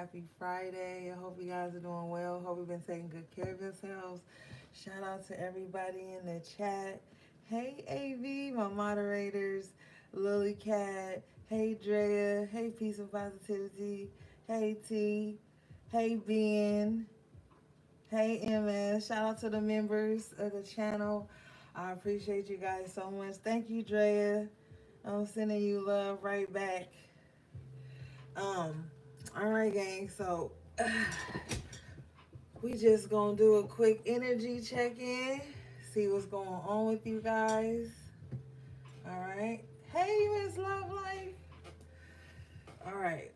happy Friday. I hope you guys are doing well. Hope you've been taking good care of yourselves. Shout out to everybody in the chat. Hey, AV, my moderators, Lily Cat. Hey, Drea. Hey, Peace and Positivity. Hey, T. Hey, Ben. Hey, MS. Shout out to the members of the channel. I appreciate you guys so much. Thank you, Drea. I'm sending you love right back. Um, all right, gang. So we just gonna do a quick energy check-in, see what's going on with you guys. All right. Hey, Miss Love Life. All right.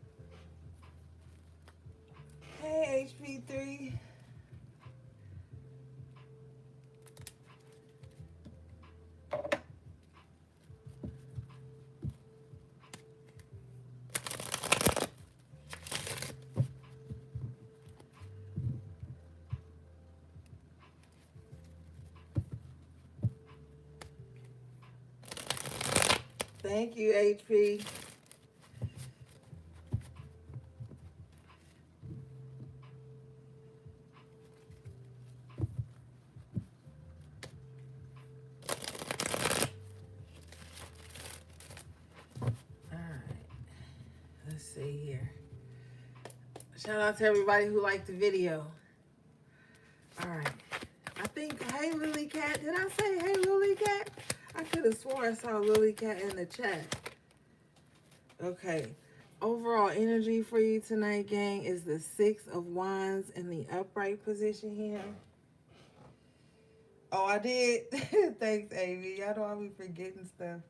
Hey, HP3. Thank you, HP. All right. Let's see here. Shout out to everybody who liked the video. All right. I think, hey, Lily Cat. Did I say hey, Lily Cat? I could have swore I saw Lily Cat in the chat. Okay. Overall energy for you tonight, gang, is the Six of Wands in the upright position here. Oh, I did. Thanks, Amy. I know I'll be forgetting stuff.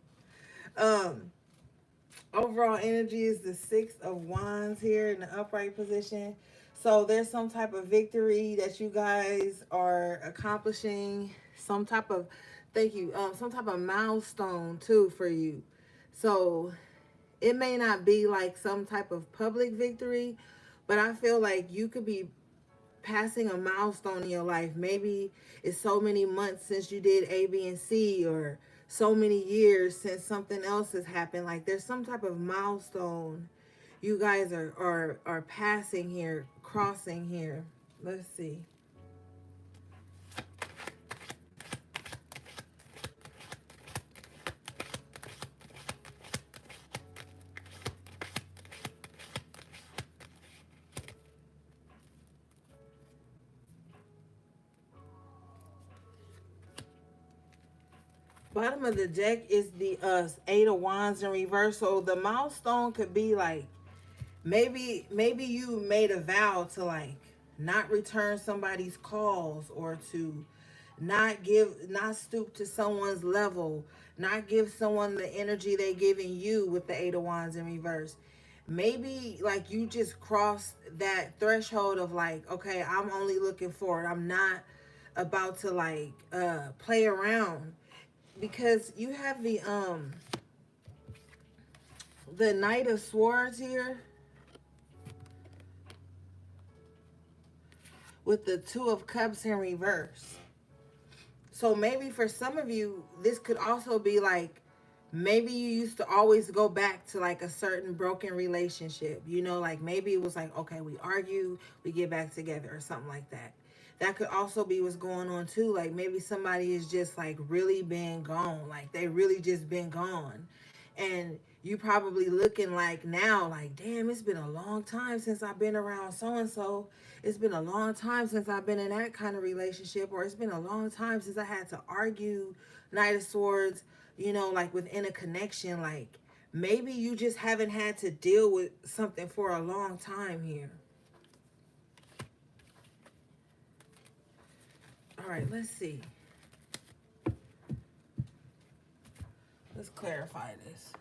Overall energy is the Six of Wands here in the upright position. So there's some type of victory that you guys are accomplishing. Some type of, thank you, some type of milestone too for you. So it may not be like some type of public victory, but I feel like you could be passing a milestone in your life. Maybe it's so many months since you did A, B, and C, or so many years since something else has happened. Like there's some type of milestone you guys are passing here, crossing here. Let's see. Bottom of the deck is the Eight of Wands in reverse. So the milestone could be like maybe you made a vow to like not return somebody's calls, or to not stoop to someone's level, not give someone the energy they giving you with the Eight of Wands in reverse. Maybe like you just crossed that threshold of like, okay, I'm only looking forward. I'm not about to like play around, because you have the Knight of Swords here with the Two of Cups in reverse. So maybe for some of you, this could also be like, maybe you used to always go back to like a certain broken relationship. You know, like maybe it was like, okay, we argue, we get back together, or something like that. That could also be what's going on too. Like maybe somebody is just like really been gone. Like they really just been gone. And you probably looking like now, like, damn, it's been a long time since I've been around so-and-so. It's been a long time since I've been in that kind of relationship, or it's been a long time since I had to argue. Knight of Swords, you know, like within a connection. Like maybe you just haven't had to deal with something for a long time here. All right, let's see. Let's clarify this.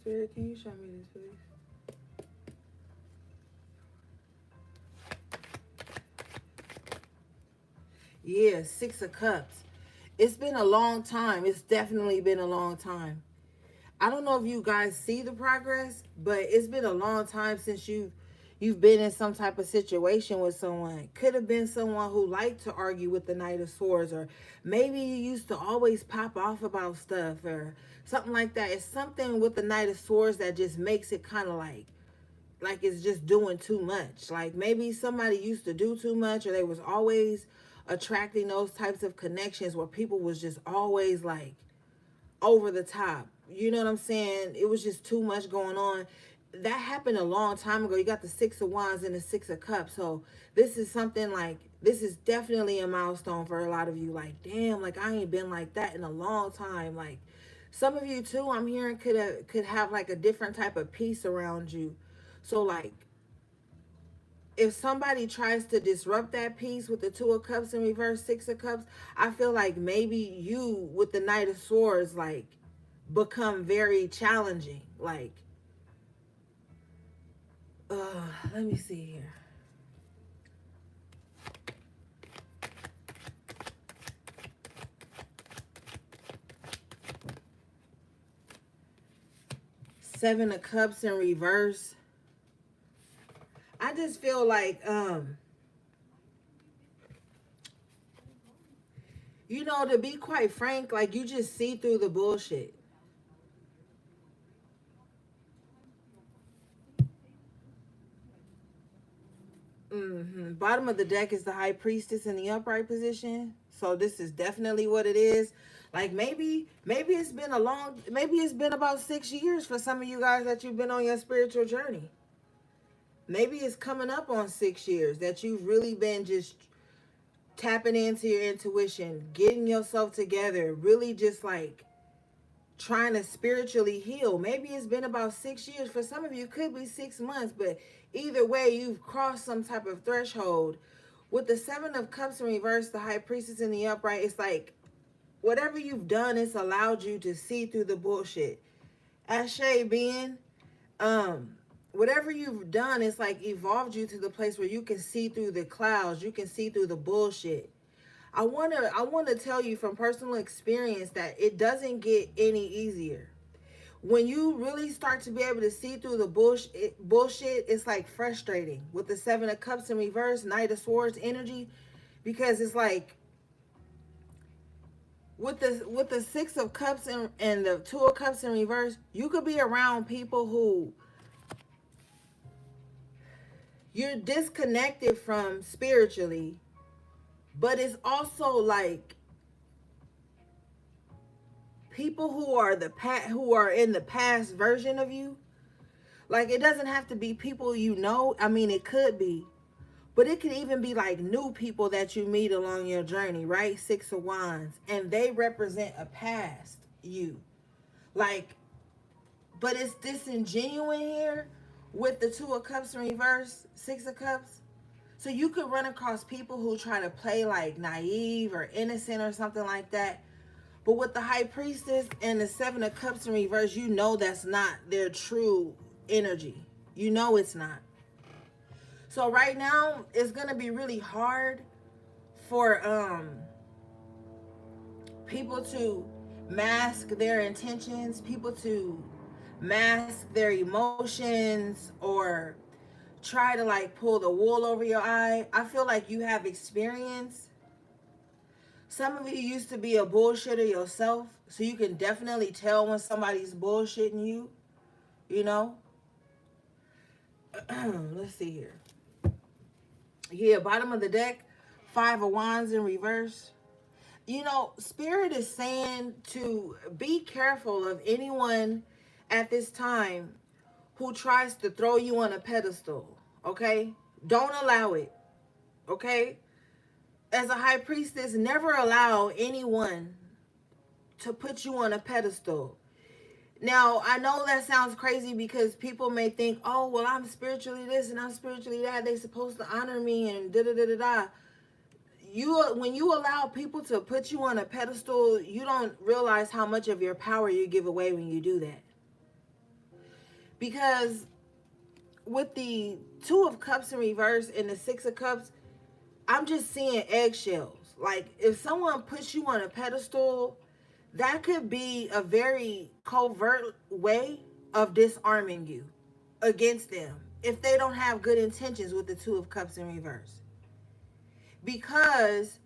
Spirit, can you show me this, please? Yeah, Six of Cups. It's been a long time. It's definitely been a long time. I don't know if you guys see the progress, but it's been a long time since you've been in some type of situation with someone. Could have been someone who liked to argue with the Knight of Swords, or maybe you used to always pop off about stuff or something like that. It's something with the Knight of Swords that just makes it kind of like it's just doing too much. Like maybe somebody used to do too much, or they was always attracting those types of connections where people was just always like over the top. You know what I'm saying? It was just too much going on. That happened a long time ago. You got the Six of Wands and the Six of Cups. So this is something like, this is definitely a milestone for a lot of you. Like, damn, like I ain't been like that in a long time. Like some of you too, I'm hearing could have like a different type of peace around you. So like if somebody tries to disrupt that peace with the Two of Cups in reverse, Six of Cups, I feel like maybe you with the Knight of Swords like become very challenging. Like, let me see here. Seven of Cups in reverse. I just feel like, you know, to be quite frank, like you just see through the bullshit. Bottom of the deck is the High Priestess in the upright position. So this is definitely what it is. Like maybe it's been maybe it's been about 6 years for some of you guys that you've been on your spiritual journey. Maybe it's coming up on 6 years that you've really been just tapping into your intuition, getting yourself together, really just like trying to spiritually heal. Maybe it's been about 6 years. For some of you, it could be 6 months, but either way, you've crossed some type of threshold. With the Seven of Cups in reverse, the High Priestess in the upright, it's like whatever you've done, it's allowed you to see through the bullshit. Ashe being, um, whatever you've done, it's like evolved you to the place where you can see through the clouds, you can see through the bullshit. I wanna tell you from personal experience that it doesn't get any easier. When you really start to be able to see through the bullshit, it's like frustrating. With the Seven of Cups in reverse, Knight of Swords energy, because it's like with the Six of Cups and the Two of Cups in reverse, you could be around people who you're disconnected from spiritually, but it's also like people who are in the past version of you. Like it doesn't have to be people you know. I mean, it could be, but it could even be like new people that you meet along your journey, right? Six of Wands, and they represent a past you. Like, but it's disingenuous here with the Two of Cups in reverse, Six of Cups. So you could run across people who try to play like naive or innocent or something like that. But with the High Priestess and the Seven of Cups in reverse, you know that's not their true energy. You know it's not. So right now, it's going to be really hard for people to mask their intentions, people to mask their emotions, or try to like pull the wool over your eye. I feel like you have experience. Some of you used to be a bullshitter yourself, so you can definitely tell when somebody's bullshitting you, you know? Let's see here. Yeah, bottom of the deck, Five of Wands in reverse. You know, Spirit is saying to be careful of anyone at this time who tries to throw you on a pedestal, okay? Don't allow it, okay? As a High Priestess, never allow anyone to put you on a pedestal. Now, I know that sounds crazy because people may think, oh, well, I'm spiritually this and I'm spiritually that. They're supposed to honor me and da-da-da-da-da. When you allow people to put you on a pedestal, you don't realize how much of your power you give away when you do that. Because with the Two of Cups in reverse and the Six of Cups, I'm just seeing eggshells. Like, if someone puts you on a pedestal, that could be a very covert way of disarming you against them if they don't have good intentions with the Two of Cups in reverse. Because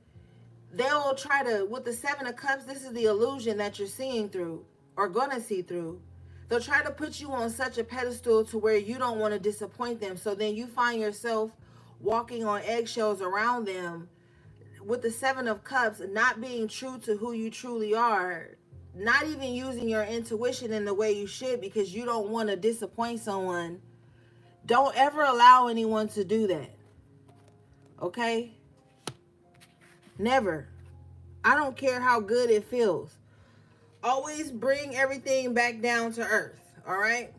they'll try to, with the Seven of Cups, this is the illusion that you're seeing through or gonna see through. They'll try to put you on such a pedestal to where you don't want to disappoint them. So then you find yourself walking on eggshells around them with the Seven of Cups, not being true to who you truly are, not even using your intuition in the way you should because you don't want to disappoint someone. Don't ever allow anyone to do that. Okay? Never. I don't care how good it feels. Always bring everything back down to earth. All right?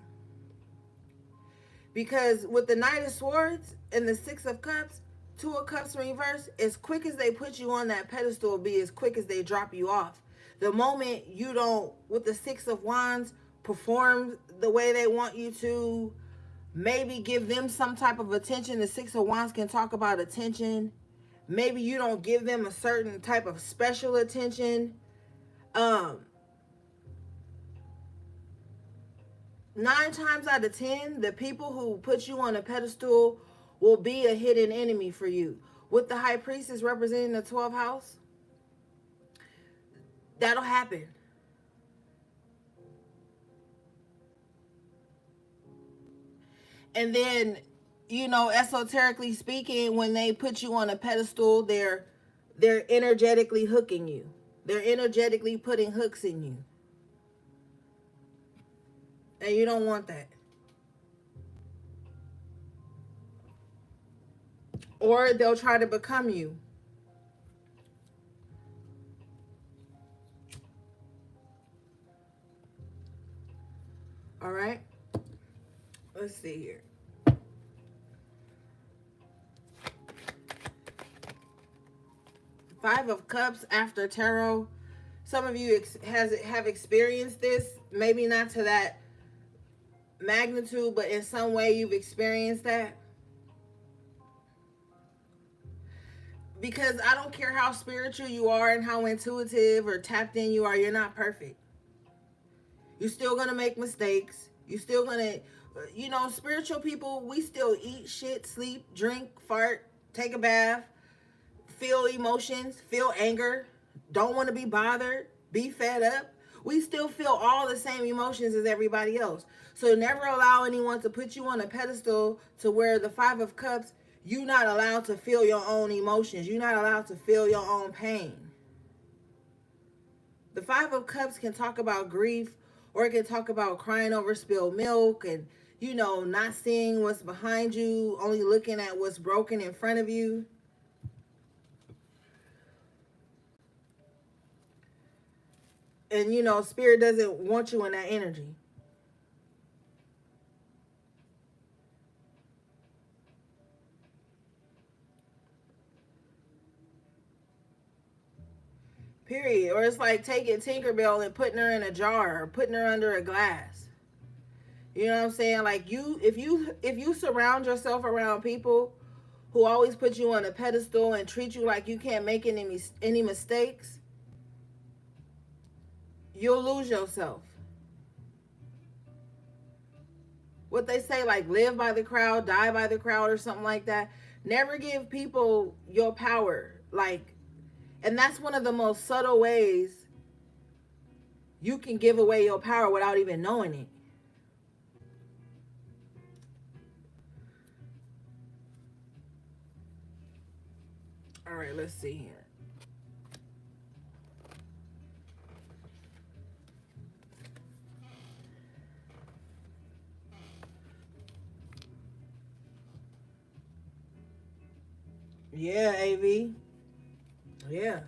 Because with the Knight of Swords and the Six of Cups, Two of Cups in reverse, as quick as they put you on that pedestal will be as quick as they drop you off. The moment you don't, with the Six of Wands, perform the way they want you to, maybe give them some type of attention. The Six of Wands can talk about attention. Maybe you don't give them a certain type of special attention. 9 times out of 10, the people who put you on a pedestal will be a hidden enemy for you. With the High Priestess representing the 12th house, that'll happen. And then, you know, esoterically speaking, when they put you on a pedestal, they're energetically hooking you. They're energetically putting hooks in you. And you don't want that. Or they'll try to become you. All right? Let's see here. Five of Cups after tarot. Some of you have experienced this. Maybe not to that magnitude, but in some way you've experienced that. Because I don't care how spiritual you are and how intuitive or tapped in you are, you're not perfect. You're still going to make mistakes. You're still going to, you know, spiritual people, we still eat, shit, sleep, drink, fart, take a bath, feel emotions, feel anger, don't want to be bothered, be fed up. We still feel all the same emotions as everybody else. So never allow anyone to put you on a pedestal to where the Five of Cups, you're not allowed to feel your own emotions. You're not allowed to feel your own pain. The Five of Cups can talk about grief, or it can talk about crying over spilled milk and, you know, not seeing what's behind you, only looking at what's broken in front of you. And, you know, Spirit doesn't want you in that energy. Period. Or it's like taking Tinkerbell and putting her in a jar or putting her under a glass. You know what I'm saying? Like, if you surround yourself around people who always put you on a pedestal and treat you like you can't make any mistakes, you'll lose yourself. What they say, like, live by the crowd, die by the crowd, or something like that. Never give people your power. Like, and that's one of the most subtle ways you can give away your power without even knowing it. All right, let's see here. Yeah, AV. Yeah.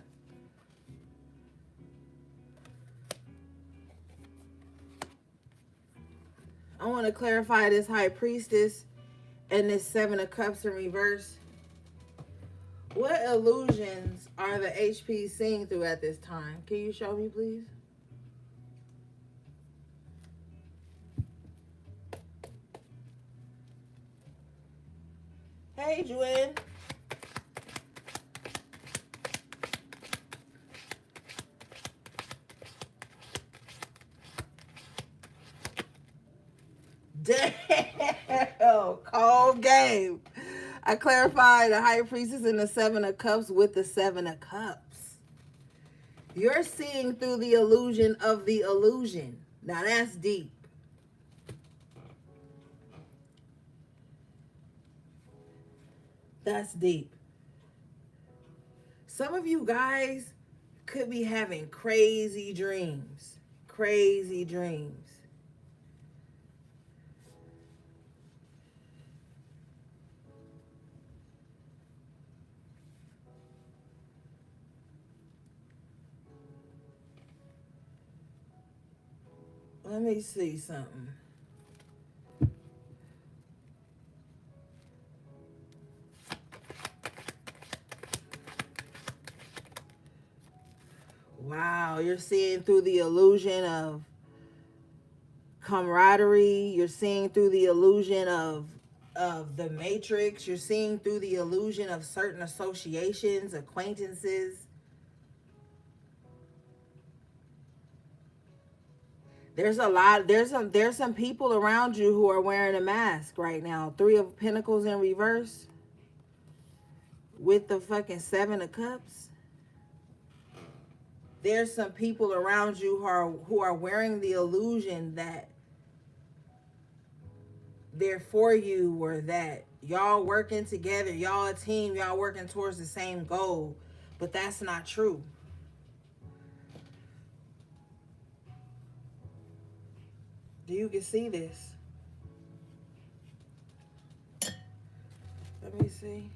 I want to clarify this High Priestess and this Seven of Cups in reverse. What illusions are the HP seeing through at this time? Can you show me, please? Hey, Juan. Damn, cold game. I clarified the High Priestess and the Seven of Cups with the Seven of Cups. You're seeing through the illusion of the illusion. Now that's deep. That's deep. Some of you guys could be having crazy dreams. Crazy dreams. Let me see something. Wow, you're seeing through the illusion of camaraderie. You're seeing through the illusion of the matrix. You're seeing through the illusion of certain associations, acquaintances. There's some people around you who are wearing a mask right now. Three of Pentacles in reverse with the fucking Seven of Cups. There's some people around you who are wearing the illusion that they're for you, or that y'all working together, y'all a team, y'all working towards the same goal. But that's not true. You can see this. Let me see.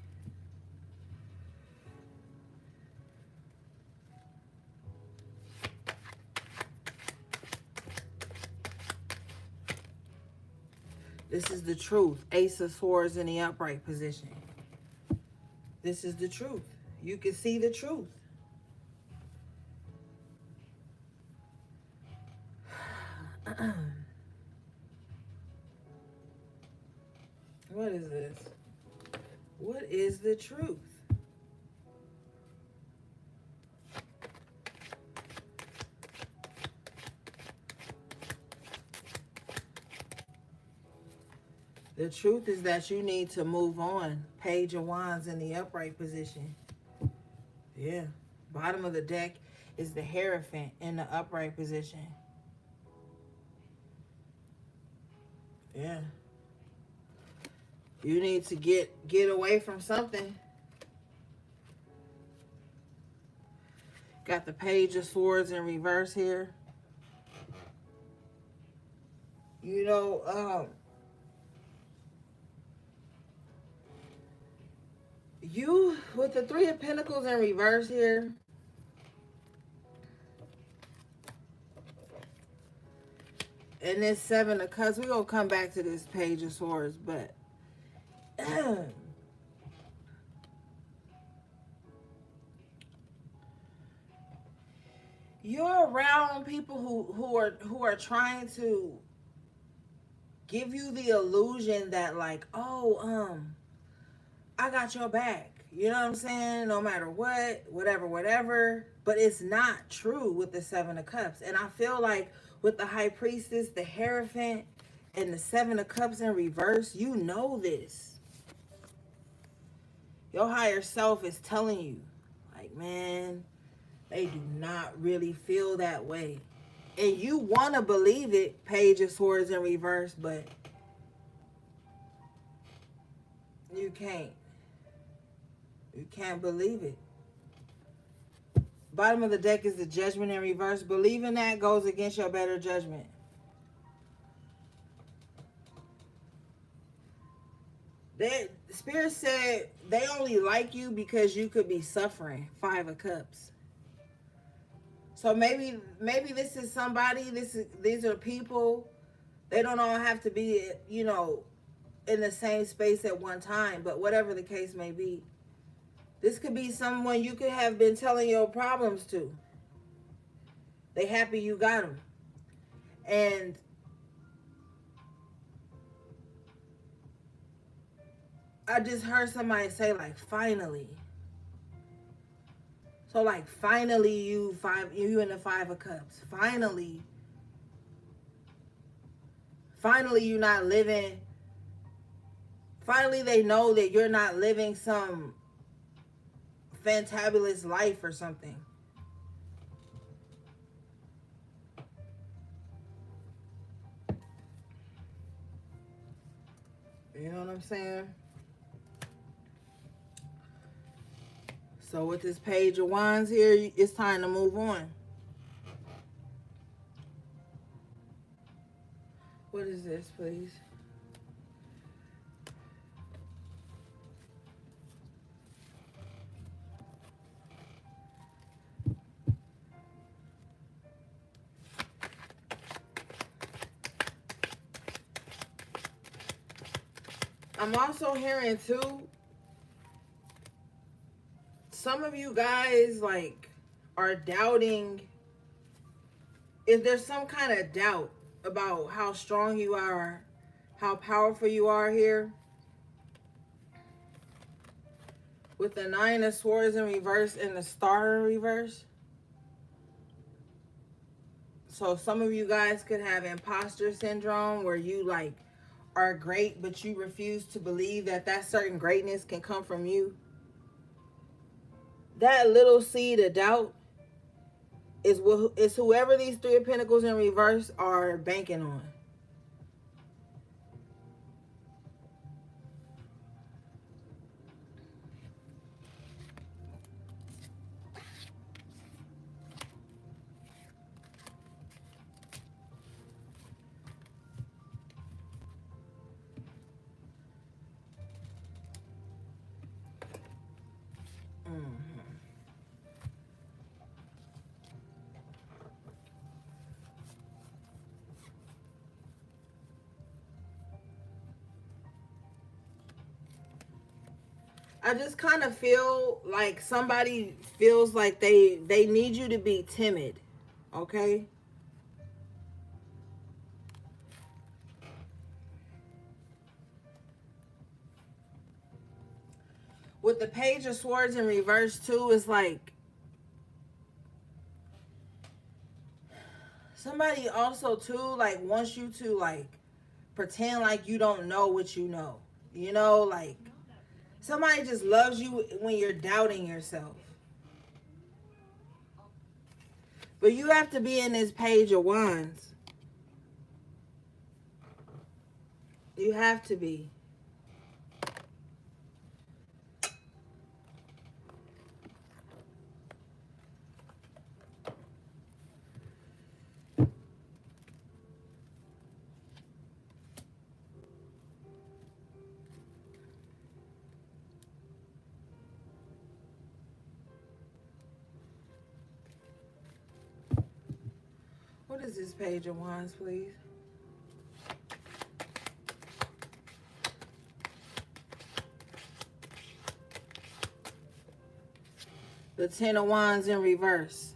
This is the truth. Ace of Swords in the upright position. This is the truth. You can see the truth. What is this? What is the truth? The truth is that you need to move on. Page of Wands in the upright position. Yeah. Bottom of the deck is the Hierophant in the upright position. Yeah. You need to get away from something. Got the Page of Swords in reverse here. You know, you with the Three of Pentacles in reverse here. And this Seven of Cups, we're going to come back to this Page of Swords, but you're around people who are trying to give you the illusion that, like, oh, I got your back. You know what I'm saying? No matter what, whatever. But it's not true with the Seven of Cups. And I feel like with the High Priestess, the Hierophant, and the Seven of Cups in reverse, you know this. Your higher self is telling you, like, man, they do not really feel that way. And you want to believe it, Page of Swords in reverse, but you can't. You can't believe it. Bottom of the deck is the Judgment in reverse. Believing that goes against your better judgment. Spirit said they only like you because you could be suffering. Five of Cups. So maybe this is somebody. These are people. They don't all have to be, you know, in the same space at one time. But whatever the case may be, this could be someone you could have been telling your problems to. They happy you got them. And I just heard somebody say like finally. So like finally you in the Five of Cups. Finally you're not living. Finally they know that you're not living some fantabulous life or something. You know what I'm saying? So with this Page of Wands here, it's time to move on. What is this, please? I'm also hearing too, some of you guys like are doubting, if there's some kind of doubt about how strong you are, how powerful you are here. With the Nine of Swords in reverse and the Star in reverse. So some of you guys could have imposter syndrome where you like are great, but you refuse to believe that that certain greatness can come from you. That little seed of doubt is whoever these Three of Pentacles in reverse are banking on. I just kind of feel like somebody feels like they need you to be timid, okay? With the Page of Swords in reverse too, it's like somebody also too like wants you to like pretend like you don't know what you know. You know, like somebody just loves you when you're doubting yourself. But you have to be in this Page of Wands. You have to be. What is this Page of Wands, please? The Ten of Wands in reverse.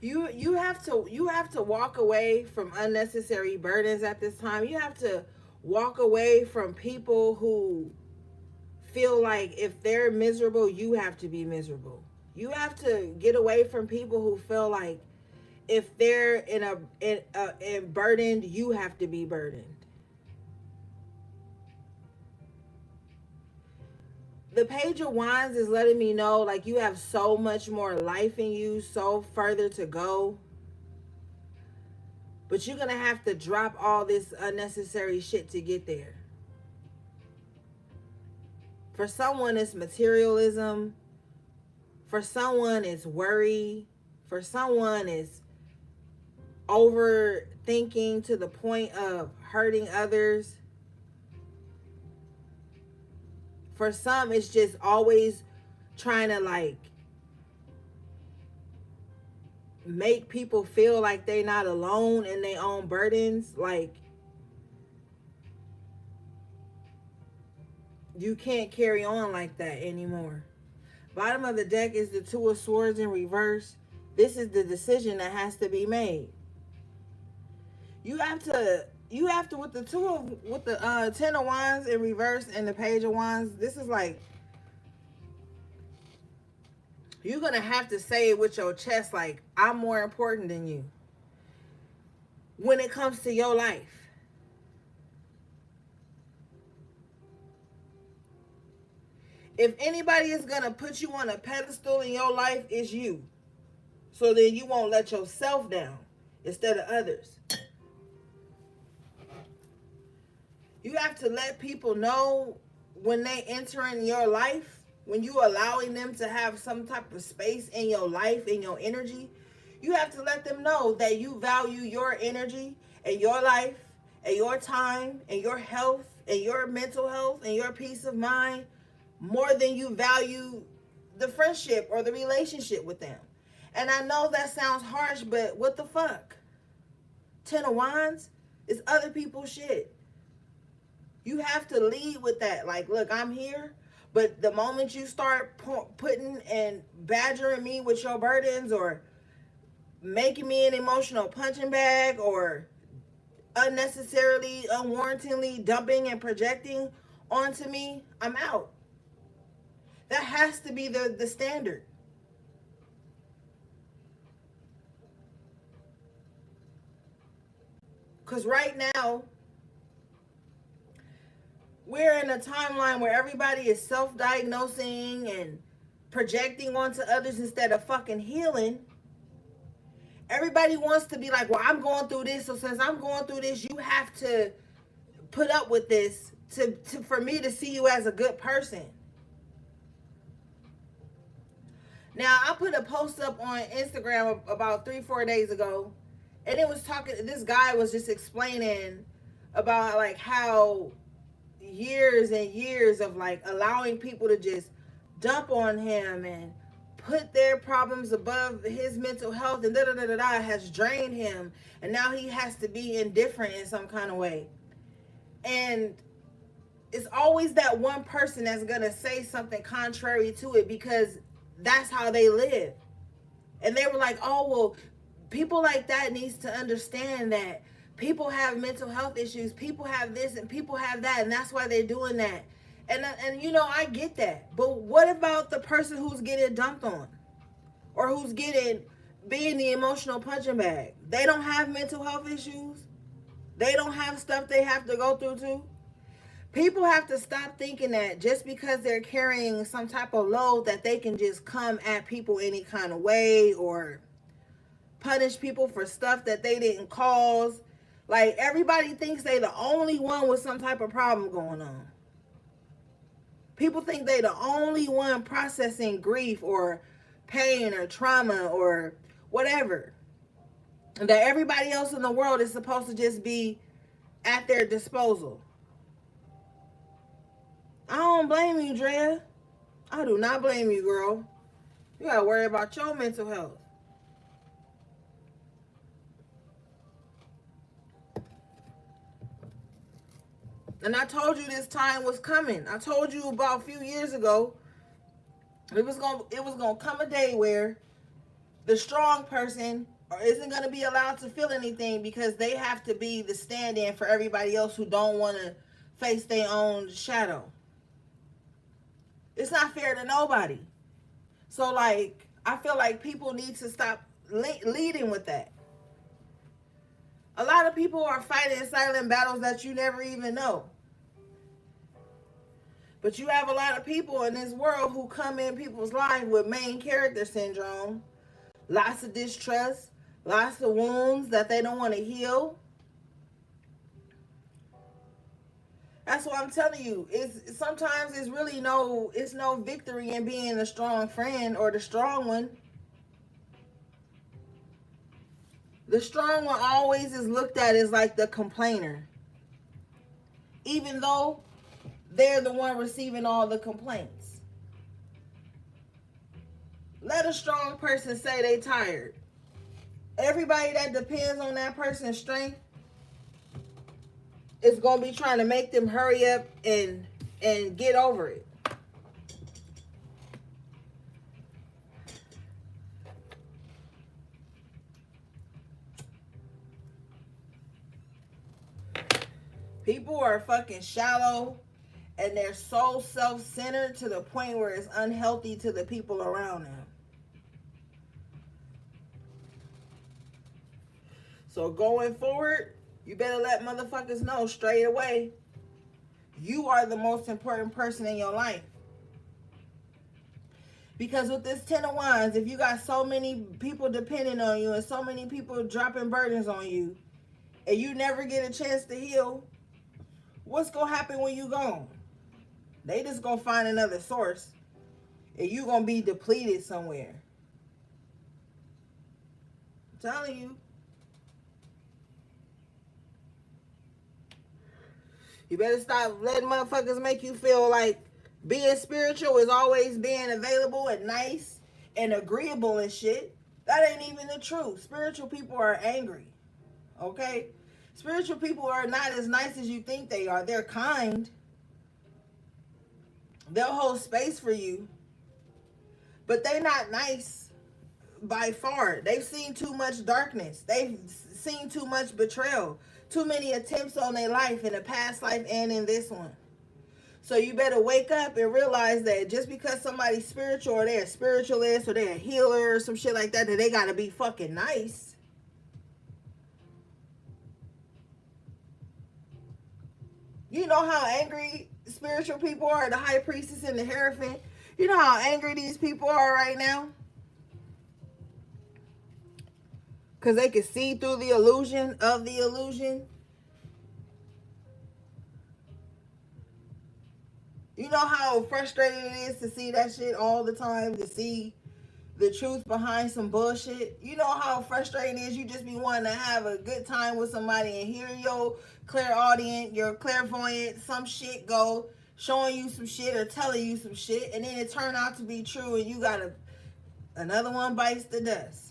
You have to walk away from unnecessary burdens at this time. You have to walk away from people who feel like if they're miserable, you have to be miserable. You have to get away from people who feel like if they're in burdened, you have to be burdened. The Page of Wands is letting me know like you have so much more life in you, so further to go. But you're going to have to drop all this unnecessary shit to get there. For someone, it's materialism. For someone, it's worry. For someone, it's overthinking to the point of hurting others. For some, it's just always trying to like make people feel like they're not alone in their own burdens. Like You can't carry on like that anymore. Bottom of the deck is the Two of Swords in reverse. This is the decision that has to be made. You have to with the Ten of Wands in reverse and the Page of Wands. This is like you're gonna have to say it with your chest, like, I'm more important than you when it comes to your life. If anybody is gonna put you on a pedestal in your life, it's you. So then you won't let yourself down instead of others. You have to let people know when they enter in your life, when you allowing them to have some type of space in your life, in your energy, you have to let them know that you value your energy and your life and your time and your health and your mental health and your peace of mind more than you value the friendship or the relationship with them. And I know that sounds harsh, but what the fuck? Ten of Wands is other people's shit. You have to lead with that. Like, look, I'm here. But the moment you start putting and badgering me with your burdens or making me an emotional punching bag or unnecessarily, unwarrantedly dumping and projecting onto me, I'm out. That has to be the standard. Because right now, we're in a timeline where everybody is self-diagnosing and projecting onto others instead of fucking healing. Everybody wants to be like, well, I'm going through this, so since I'm going through this, you have to put up with this for me to see you as a good person. Now, I put a post up on Instagram about 3-4 days ago, and it was talking, this guy was just explaining about like how years and years of like allowing people to just dump on him and put their problems above his mental health and has drained him, and now he has to be indifferent in some kind of way. And it's always that one person that's gonna say something contrary to it because that's how they live. And they were like, oh well, people like that needs to understand that people have mental health issues, people have this and people have that, and that's why they're doing that. And you know, I get that. But what about the person who's getting dumped on? Or who's being the emotional punching bag? They don't have mental health issues. They don't have stuff they have to go through too. People have to stop thinking that just because they're carrying some type of load that they can just come at people any kind of way or punish people for stuff that they didn't cause. Like, everybody thinks they the only one with some type of problem going on. People think they the only one processing grief or pain or trauma or whatever. And that everybody else in the world is supposed to just be at their disposal. I don't blame you, Drea. I do not blame you, girl. You gotta worry about your mental health. And I told you this time was coming. I told you about a few years ago it was gonna come a day where the strong person isn't gonna be allowed to feel anything because they have to be the stand-in for everybody else who don't want to face their own shadow. It's not fair to nobody. So like, I feel like people need to stop leading with that. A lot of people are fighting silent battles that you never even know. But you have a lot of people in this world who come in people's life with main character syndrome, lots of distrust, lots of wounds that they don't want to heal. That's what I'm telling you. Sometimes it's really no victory in being the strong friend or the strong one. The strong one always is looked at as like the complainer, even though they're the one receiving all the complaints. Let a strong person say they tired. Everybody that depends on that person's strength is going to be trying to make them hurry up and and get over it. People are fucking shallow and they're so self-centered to the point where it's unhealthy to the people around them. So going forward, you better let motherfuckers know straight away, you are the most important person in your life. Because with this 10 of Wands, if you got so many people depending on you and so many people dropping burdens on you, and you never get a chance to heal, what's going to happen when you gone? They just going to find another source, and you going to be depleted somewhere. I'm telling you. You better stop letting motherfuckers make you feel like being spiritual is always being available and nice and agreeable and shit. That ain't even the truth. Spiritual people are angry. Okay? Spiritual people are not as nice as you think they are. They're kind. They'll hold space for you. But they're not nice by far. They've seen too much darkness. They've seen too much betrayal. Too many attempts on their life in a past life and in this one. So you better wake up and realize that just because somebody's spiritual or they're a spiritualist or they're a healer or some shit like that, that they gotta be fucking nice. You know how angry spiritual people are, the High Priestess and the Hierophant? You know how angry these people are right now? Because they can see through the illusion of the illusion. You know how frustrating it is to see that shit all the time, to see the truth behind some bullshit? You know how frustrating it is, you just be wanting to have a good time with somebody and hear your clairaudient, your clairvoyant, some shit go, showing you some shit or telling you some shit, and then it turned out to be true and you got another one bites the dust.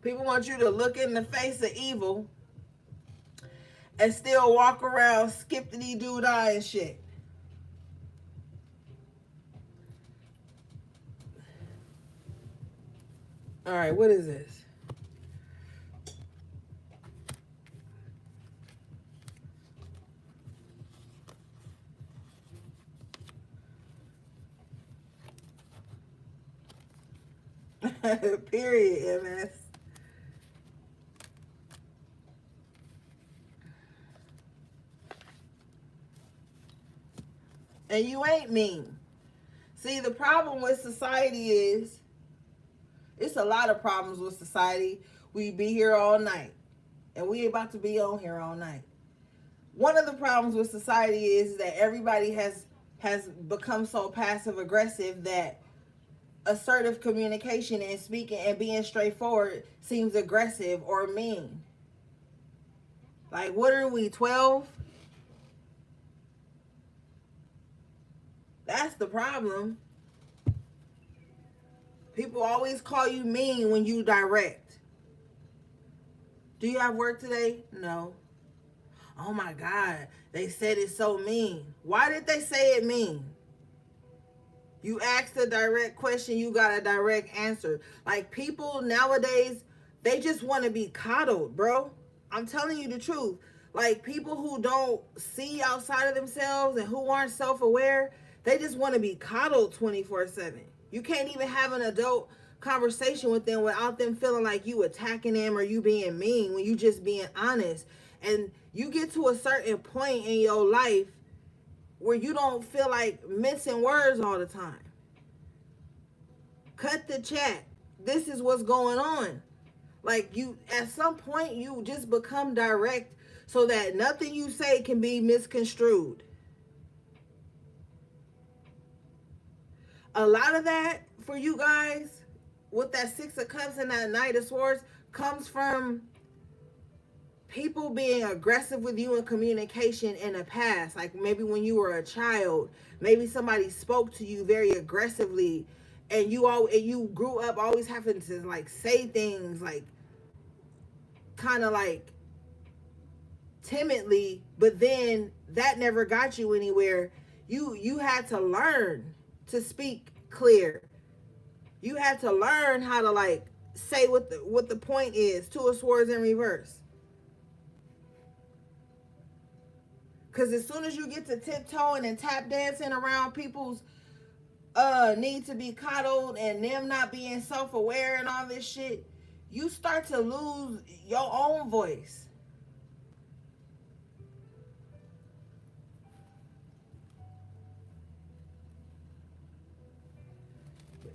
People want you to look in the face of evil and still walk around skippity-doo-dah and shit. All right, what is this? Period, MS. And you ain't mean. See, the problem with society is, it's a lot of problems with society. We be here all night. And we about to be on here all night. One of the problems with society is that everybody has become so passive aggressive that assertive communication and speaking and being straightforward seems aggressive or mean. Like, what are we, 12? That's the problem. People always call you mean when you direct. Do you have work today? No. Oh my God, they said it's so mean. Why did they say it mean? You asked a direct question, you got a direct answer. Like, people nowadays, they just want to be coddled, bro. I'm telling you the truth. Like, people who don't see outside of themselves and who aren't self-aware, they just want to be coddled 24/7. You can't even have an adult conversation with them without them feeling like you attacking them or you being mean, when you just being honest. And you get to a certain point in your life where you don't feel like mincing words all the time. Cut the chat. This is what's going on. Like, you, at some point, you just become direct so that nothing you say can be misconstrued. A lot of that for you guys with that Six of Cups and that Knight of Swords comes from people being aggressive with you in communication in the past. Like, maybe when you were a child, maybe somebody spoke to you very aggressively and you grew up always having to like say things like kind of like timidly, but then that never got you anywhere. You had to learn to speak clear. You had to learn how to like say what the point is. Two of Swords in reverse. Because as soon as you get to tiptoeing and tap dancing around people's need to be coddled and them not being self-aware and all this shit, you start to lose your own voice.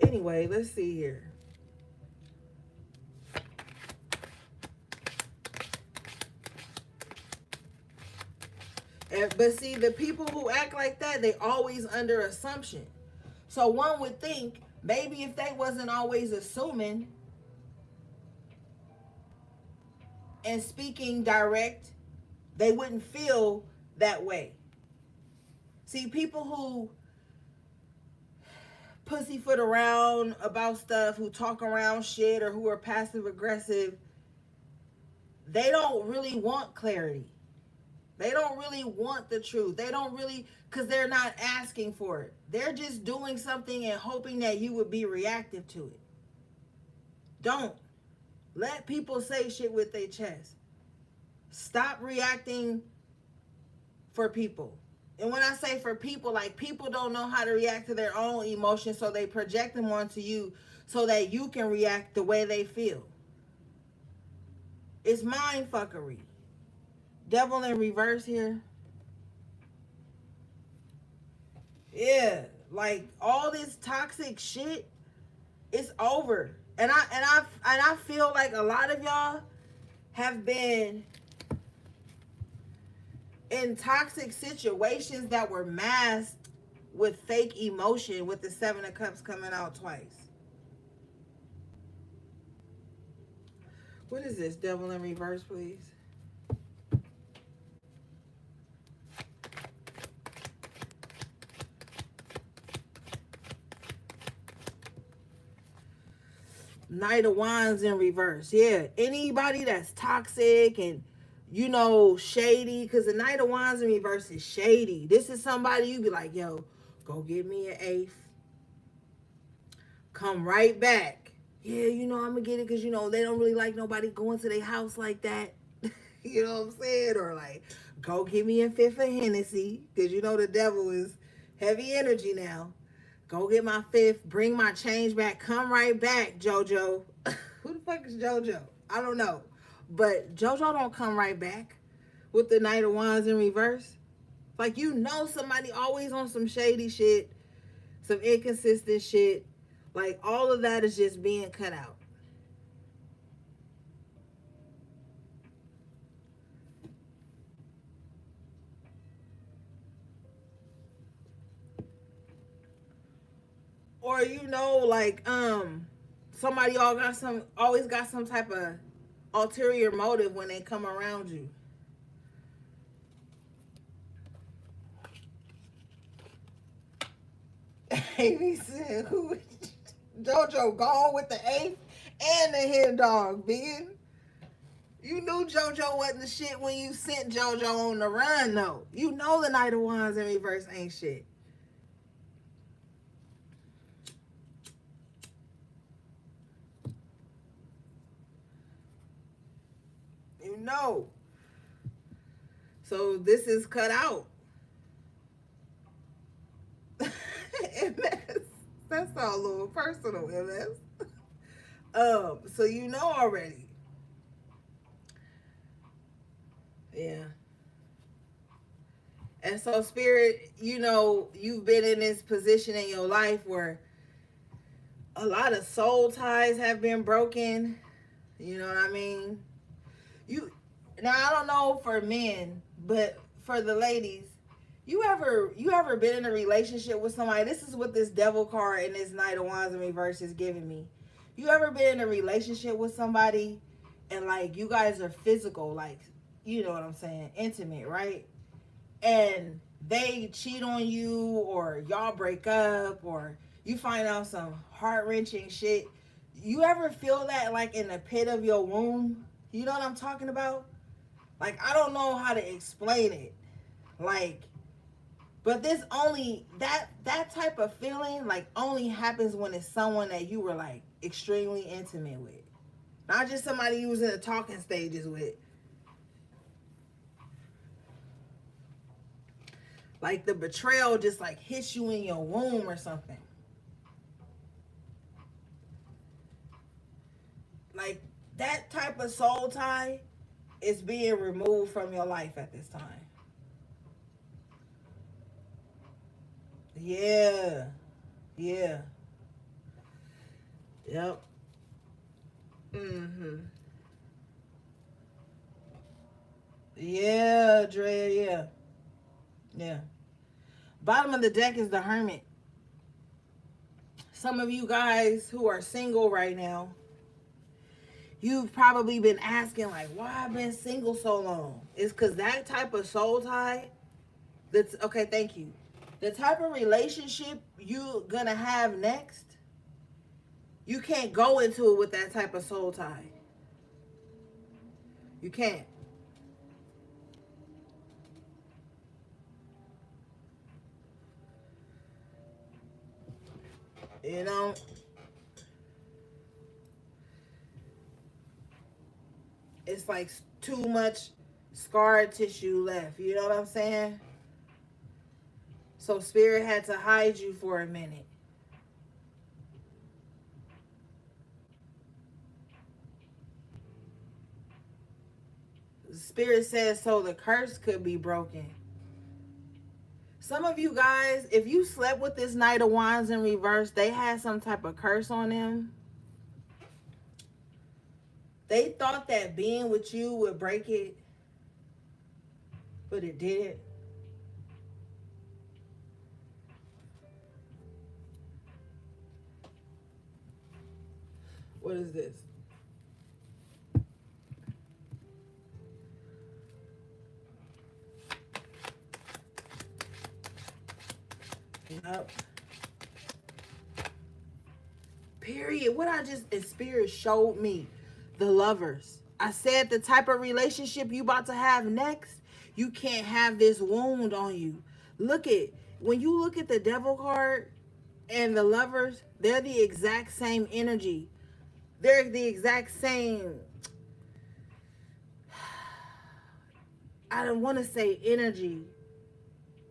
Anyway, let's see here. But see, the people who act like that, they always under assumption. So one would think maybe if they wasn't always assuming and speaking direct, they wouldn't feel that way. See, people who pussyfoot around about stuff, who talk around shit, or who are passive aggressive, they don't really want clarity. They don't really want the truth. They don't really, because they're not asking for it. They're just doing something and hoping that you would be reactive to it. Don't. Let people say shit with their chest. Stop reacting for people. And when I say for people, like people don't know how to react to their own emotions, so they project them onto you so that you can react the way they feel. It's mind fuckery. Devil in reverse here. Yeah, like all this toxic shit, it's over. And I feel like a lot of y'all have been in toxic situations that were masked with fake emotion, with the Seven of Cups coming out twice. What is this? Devil in reverse, please. Knight of Wands in reverse. Yeah, anybody that's toxic and shady, because the Knight of Wands in reverse is shady. This is somebody you be like, yo, go get me an eighth. Come right back. Yeah, I'm gonna get it because they don't really like nobody going to their house like that. You know what I'm saying? Or like, go get me a fifth of Hennessy because the devil is heavy energy now. Go get my fifth, bring my change back, come right back, JoJo. Who the fuck is JoJo? I don't know. But JoJo don't come right back with the Knight of Wands in reverse. Like, somebody always on some shady shit, some inconsistent shit. Like, all of that is just being cut out. Or like somebody always got some type of ulterior motive when they come around you. Amy said, "Who? JoJo gone with the eighth and the hen dog, Ben. You knew JoJo wasn't the shit when you sent JoJo on the run, though. The Knight of Wands in reverse ain't shit." So this is cut out. MS. That's all a little personal, MS. So already. Yeah. And so Spirit, you've been in this position in your life where a lot of soul ties have been broken. You know what I mean? Now I don't know for men, but for the ladies, you ever been in a relationship with somebody? This is what this devil card and this Knight of Wands in reverse is giving me. You ever been in a relationship with somebody and like you guys are physical, like, you know what I'm saying, intimate, right? And they cheat on you, or y'all break up, or You find out some heart-wrenching shit. You ever feel that like in the pit of your womb? You know what I'm talking about? Like, I don't know how to explain it. Like, but this only, that type of feeling like only happens when it's someone that you were like extremely intimate with. Not just somebody you was in the talking stages with. Like the betrayal just like hits you in your womb or something. Like that type of soul tie is being removed from your life at this time. Yeah. Yeah. Yep. Mm-hmm. Yeah, Dre, yeah. Yeah. Bottom of the deck is the Hermit. Some of you guys who are single right now, you've probably been asking like, why I've been single so long? It's because that type of soul tie, that's okay, thank you. The type of relationship you're gonna have next, you can't go into it with that type of soul tie. You can't. You know, it's like too much scar tissue left. You know what I'm saying? So spirit had to hide you for a minute. Spirit says so the curse could be broken. Some of you guys, if you slept with this Knight of Wands in reverse, they had some type of curse on them. They thought that being with you would break it, but it didn't. What is this? Yep. Period. What I just, and Spirit showed me the Lovers. I said the type of relationship you about to have next, you can't have this wound on you. Look at, when you look at the Devil card and the Lovers, they're the exact same energy. They're the exact same, I don't want to say energy,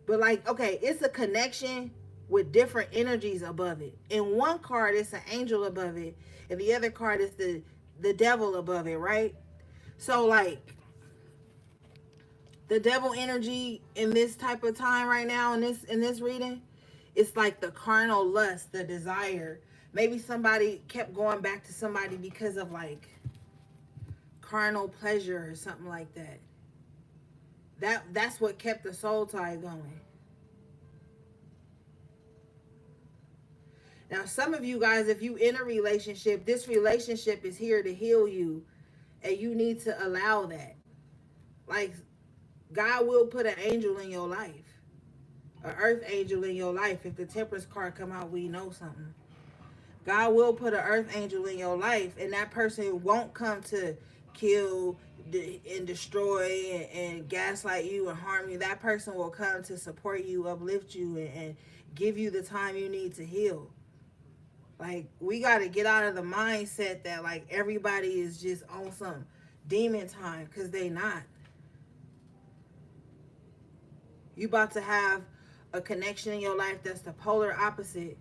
but like, okay, it's a connection with different energies above it. In one card, it's an angel above it, and the other card is the devil above it, right? So like the devil energy in this type of time right now in this reading, it's like the carnal lust, the desire. Maybe somebody kept going back to somebody because of like carnal pleasure or something like that. That's what kept the soul tie going. Now, some of you guys, if you in a relationship, this relationship is here to heal you, and you need to allow that. Like, God will put an angel in your life, an earth angel in your life. If the Temperance card come out, we know something. God will put an earth angel in your life, and that person won't come to kill and destroy and gaslight you and harm you. That person will come to support you, uplift you, and give you the time you need to heal. Like, we got to get out of the mindset that like everybody is just on some demon time, because they not. You about to have a connection in your life that's the polar opposite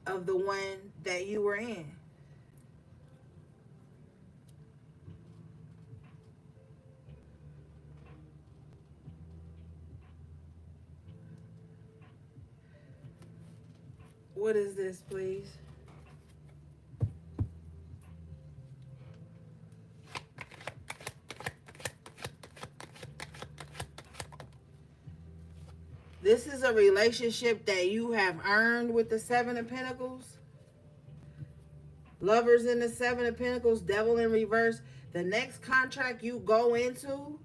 of the one that you were in. What is this, please? This is a relationship that you have earned with the Seven of Pentacles. Lovers in the Seven of Pentacles, Devil in reverse. The next contract you go into,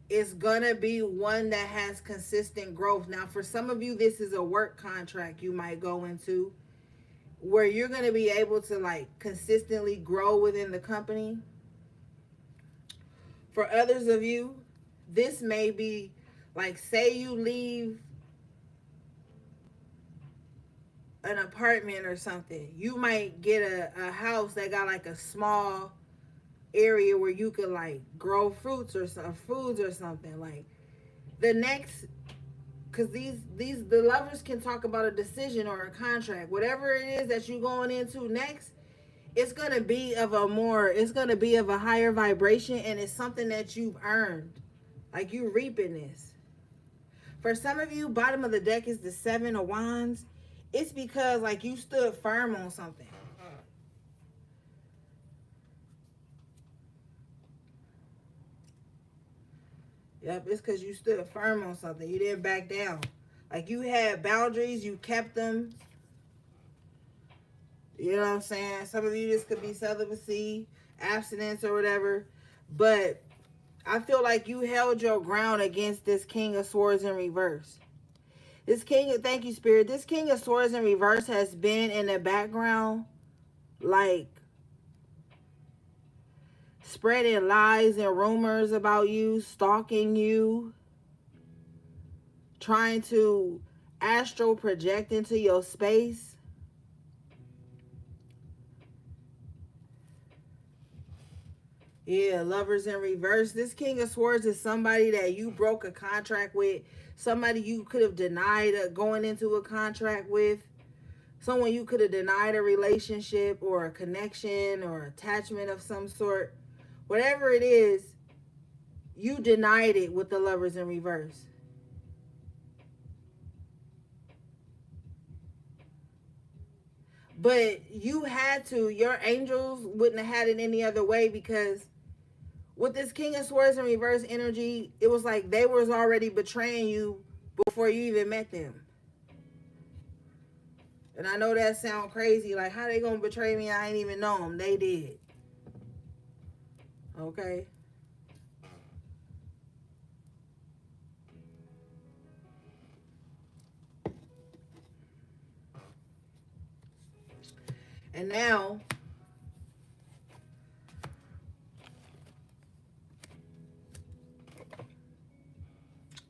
it's gonna be one that has consistent growth. Now, for some of you, this is a work contract you might go into where you're gonna be able to like consistently grow within the company. For others of you, this may be like, say you leave an apartment or something, you might get a house that got like a small area where you could like grow fruits or some foods or something. Like the next, because these the lovers can talk about a decision or a contract, whatever it is that you're going into next. It's gonna be of a more, it's gonna be of a higher vibration, and it's something that you've earned. Like you reaping this. For some of you, bottom of the deck is the 7 of Wands. It's because like you stood firm on something. Yep, it's because you stood firm on something. You didn't back down. Like you had boundaries, you kept them. You know what I'm saying? Some of you, this could be celibacy, abstinence, or whatever. But I feel like you held your ground against this King of Swords in reverse. This King of, thank you, Spirit. This King of Swords in reverse has been in the background, like spreading lies and rumors about you, stalking you, trying to astral project into your space. Yeah, Lovers in reverse. This King of Swords is somebody that you broke a contract with, somebody you could have denied going into a contract with, someone you could have denied a relationship or a connection or attachment of some sort. Whatever it is, you denied it with the Lovers in reverse. But you had to, your angels wouldn't have had it any other way, because with this King of Swords in reverse energy, it was like they was already betraying you before you even met them. And I know that sounds crazy. Like, how they gonna betray me? I ain't even know them. They did. Okay. And now,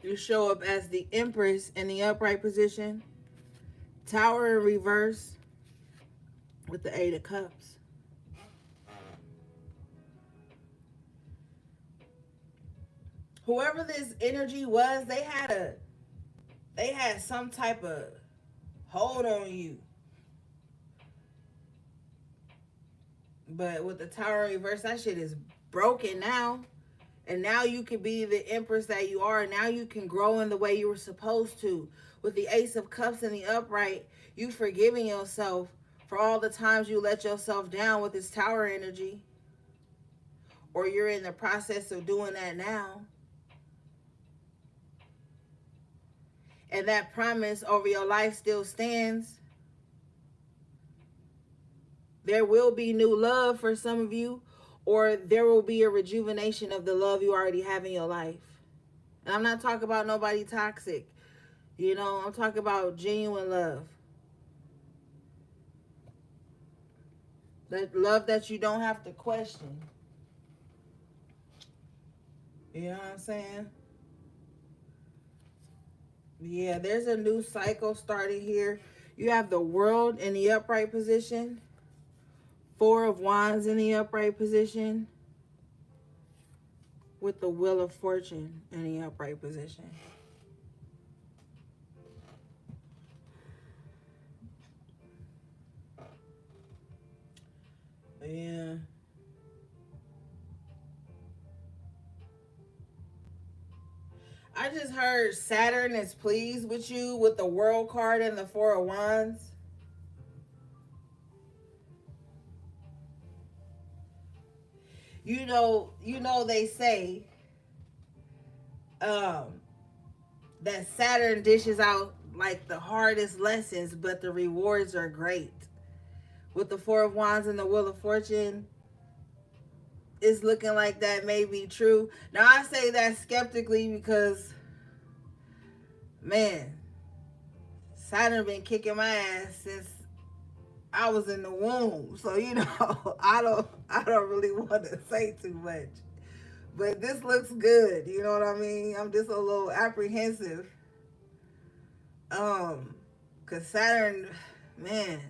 you show up as the Empress in the upright position, Tower in reverse with the 8 of Cups. Whoever this energy was, they had some type of hold on you. But with the Tower in reverse, that shit is broken now. And now you can be the Empress that you are. Now you can grow in the way you were supposed to. With the Ace of Cups in the upright, you forgiving yourself for all the times you let yourself down with this Tower energy. Or you're in the process of doing that now. And that promise over your life still stands. There will be new love for some of you, or there will be a rejuvenation of the love you already have in your life. And I'm not talking about nobody toxic. You know, I'm talking about genuine love. That love that you don't have to question. You know what I'm saying? Yeah, there's a new cycle starting here. You have the World in the upright position. 4 of Wands in the upright position. With the Wheel of Fortune in the upright position. Yeah. I just heard Saturn is pleased with you with the World card and the 4 of Wands. You know they say that Saturn dishes out like the hardest lessons, but the rewards are great. With the 4 of Wands and the Wheel of Fortune, it's looking like that may be true. Now I say that skeptically because, man, Saturn been kicking my ass since I was in the womb. So I don't really want to say too much. But this looks good, you know what I mean? I'm just a little apprehensive. Cause Saturn, man.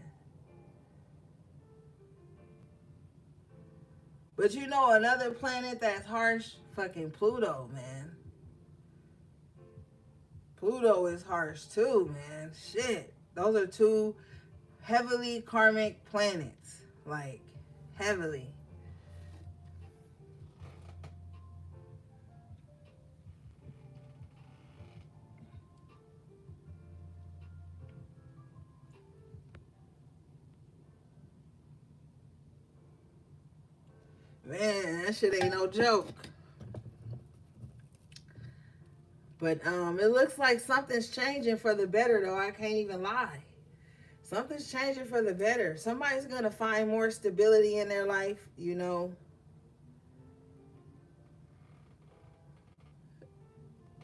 But you know another planet that's harsh? Fucking Pluto, man. Pluto is harsh too, man. Shit. Those are two heavily karmic planets. Like, heavily. Man, that shit ain't no joke. But it looks like something's changing for the better though. I can't even lie. Something's changing for the better. Somebody's gonna find more stability in their life, you know.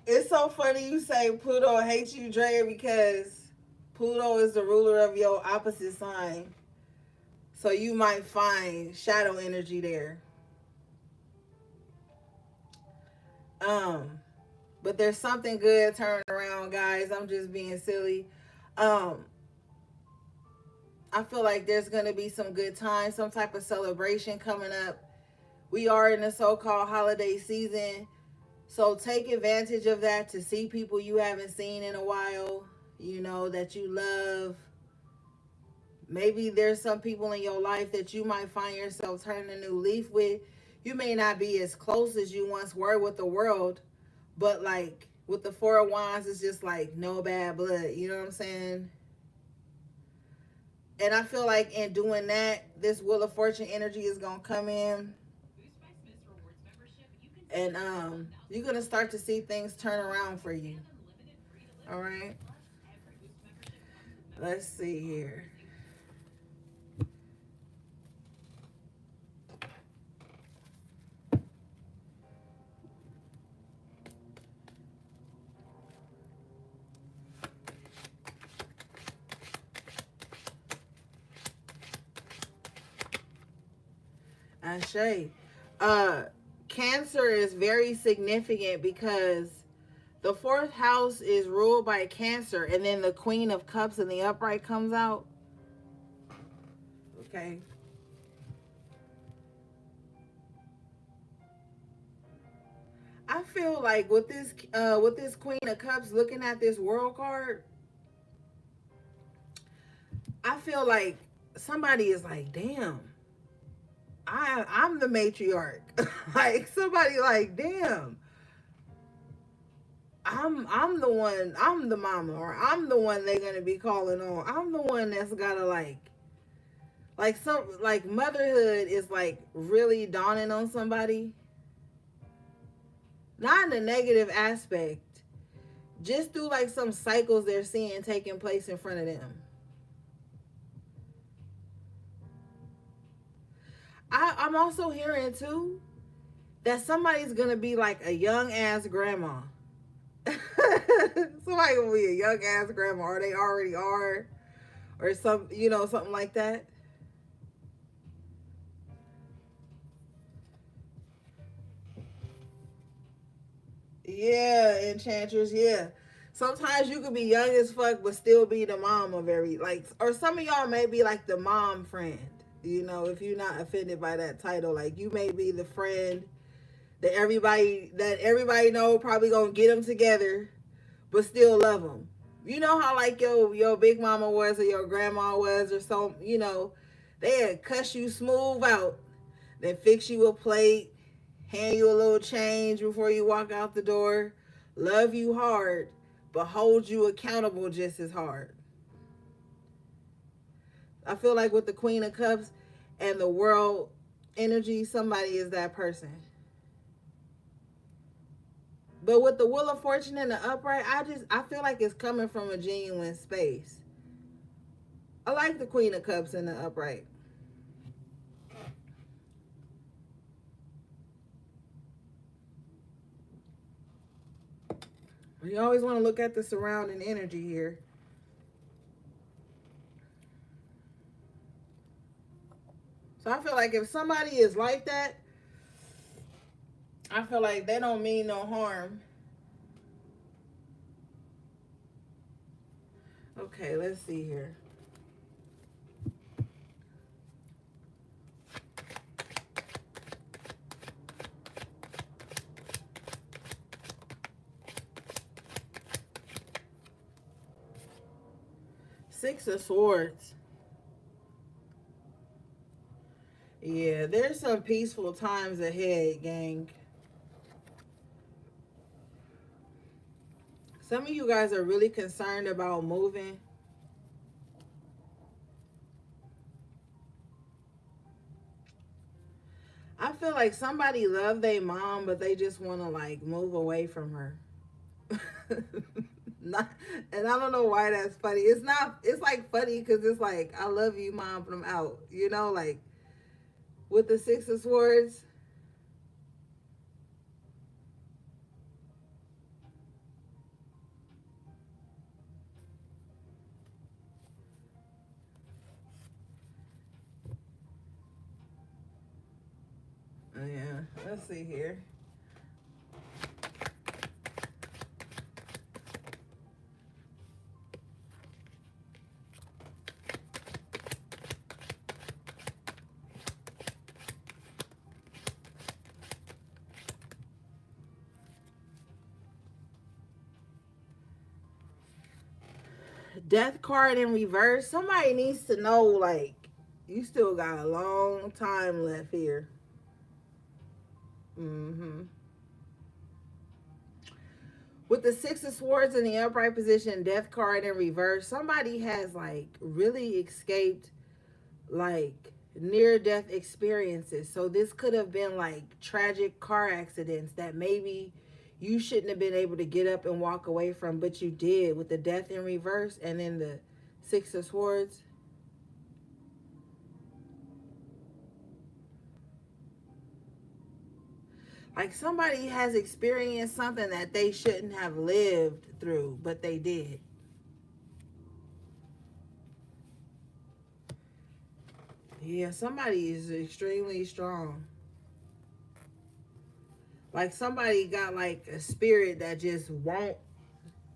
It's so funny you say Pluto hates you, Drea, because Pluto is the ruler of your opposite sign. So you might find shadow energy there. Um, but there's something good turning around, guys. I'm just being silly. Um, I feel like there's gonna be some good time, some type of celebration coming up. We are in the so-called holiday season. So take advantage of that to see people you haven't seen in a while, you know, that you love. Maybe there's some people in your life that you might find yourself turning a new leaf with. You may not be as close as you once were with the world, but like with the Four of Wands, it's just like no bad blood. You know what I'm saying? And I feel like in doing that, this Wheel of Fortune energy is going to come in. And you're going to start to see things turn around for you. All right? Let's see here. Ashe. Uh, Cancer is very significant because the fourth house is ruled by Cancer, and then the Queen of Cups in the upright comes out. Okay. I feel like with this Queen of Cups looking at this World card, I feel like somebody is like, damn, I'm the matriarch. Like somebody like, damn, I'm the one, I'm the mama, or I'm the one they're gonna be calling on. I'm the one that's gotta like some like motherhood is like really dawning on somebody. Not in a negative aspect, just through like some cycles they're seeing taking place in front of them. I'm also hearing too that somebody's gonna be like a young ass grandma. Somebody gonna be a young ass grandma, or they already are, or something like that. Yeah, enchantress. Yeah, sometimes you could be young as fuck but still be the mom of every like, or some of y'all may be like the mom friend. You know, if you're not offended by that title, like you may be the friend that everybody know probably gonna get them together, but still love them. You know how like your big mama was or your grandma was or some, they had cuss you smooth out, then fix you a plate, hand you a little change before you walk out the door, love you hard, but hold you accountable just as hard. I feel like with the Queen of Cups and the world energy, somebody is that person. But with the Wheel of Fortune in the upright, I feel like it's coming from a genuine space. I like the Queen of Cups in the upright. You always want to look at the surrounding energy here. So I feel like if somebody is like that, I feel like they don't mean no harm. Okay, let's see here. Six of Swords. Yeah, there's some peaceful times ahead, gang. Some of you guys are really concerned about moving. I feel like somebody loved their mom, but they just want to like move away from her. Not, and I don't know why that's funny. It's not. It's like funny because it's like I love you, mom, but I'm out. You know, like with the Six of Swords. Oh, yeah, let's see here. Death card in reverse. Somebody needs to know, like, you still got a long time left here. Mm-hmm. With the Six of Swords in the upright position, death card in reverse, somebody has, like, really escaped, like, near-death experiences. So this could have been, like, tragic car accidents that maybe you shouldn't have been able to get up and walk away from, but you did with the death in reverse and then the Six of Swords. Like somebody has experienced something that they shouldn't have lived through, but they did. Yeah, somebody is extremely strong. Like somebody got like a spirit that just won't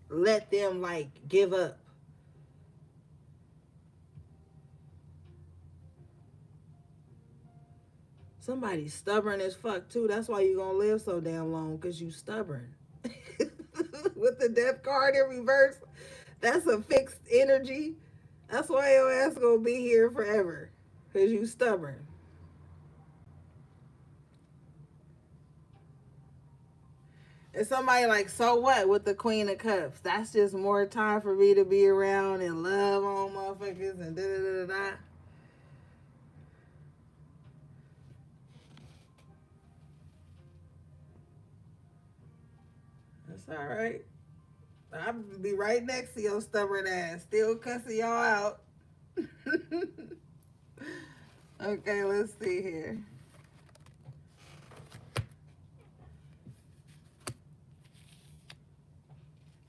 let them like give up. Somebody's stubborn as fuck too. That's why you gonna live so damn long, because you stubborn. With the death card in reverse, that's a fixed energy. That's why your ass gonna be here forever, because you stubborn. And somebody like, so what with the Queen of Cups? That's just more time for me to be around and love on motherfuckers and da da da da. That's all right. I'll be right next to your stubborn ass, still cussing y'all out. Okay, let's see here.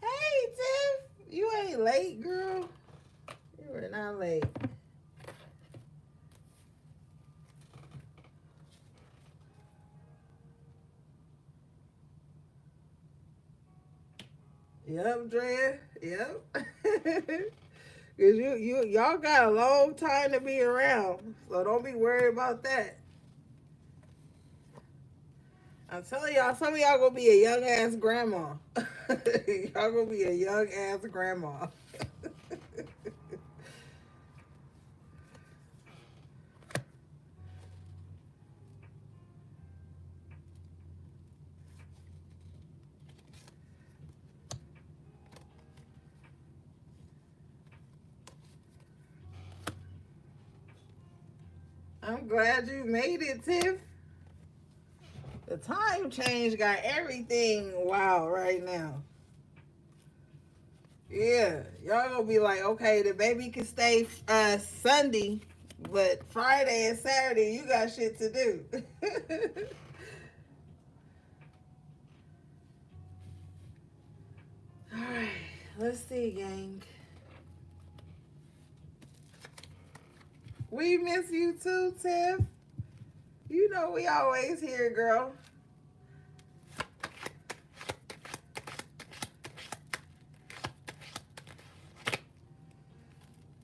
Hey, Tiff, you ain't late, girl. You were not late. Yep, Drea. Yep. Cause y'all got a long time to be around, so don't be worried about that. I'm telling y'all, some of y'all gonna be a young ass grandma. Y'all gonna be a young ass grandma. I'm glad you made it, Tiff. The time change got everything wild right now. Yeah, y'all gonna be like, okay, the baby can stay Sunday, but Friday and Saturday you got shit to do. Alright, let's see, gang. We miss you too, Tiff. You know we always here, girl.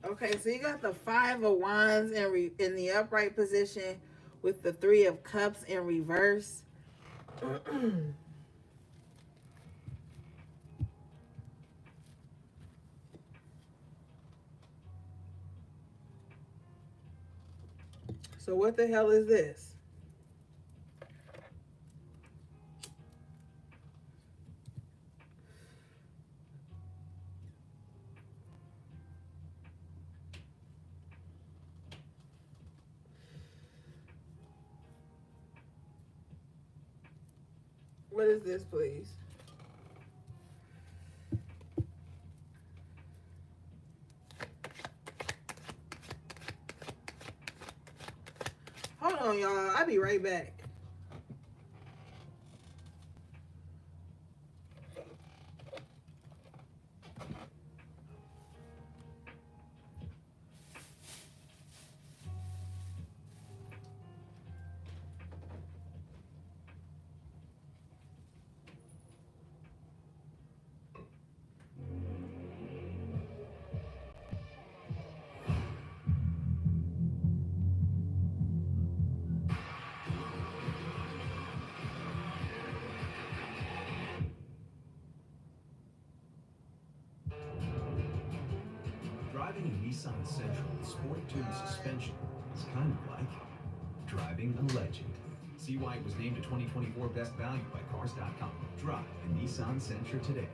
Okay, so you got the 5 of Wands in the upright position with the 3 of Cups in reverse. So what the hell is this? What is this, please? Hold on, y'all. I'll be right back. Driving a Nissan Sentra with Sport Tune suspension is kind of like driving a legend. See why it was named a 2024 Best Value by Cars.com. Drive a Nissan Sentra today.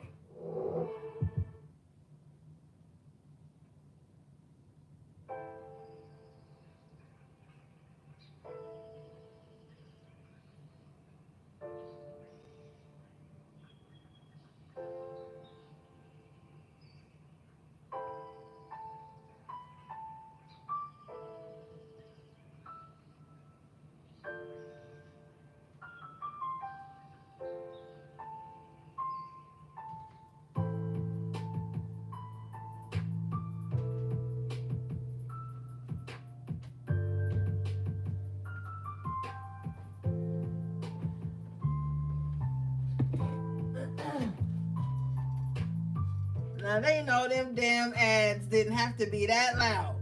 Now they know them damn ads didn't have to be that loud.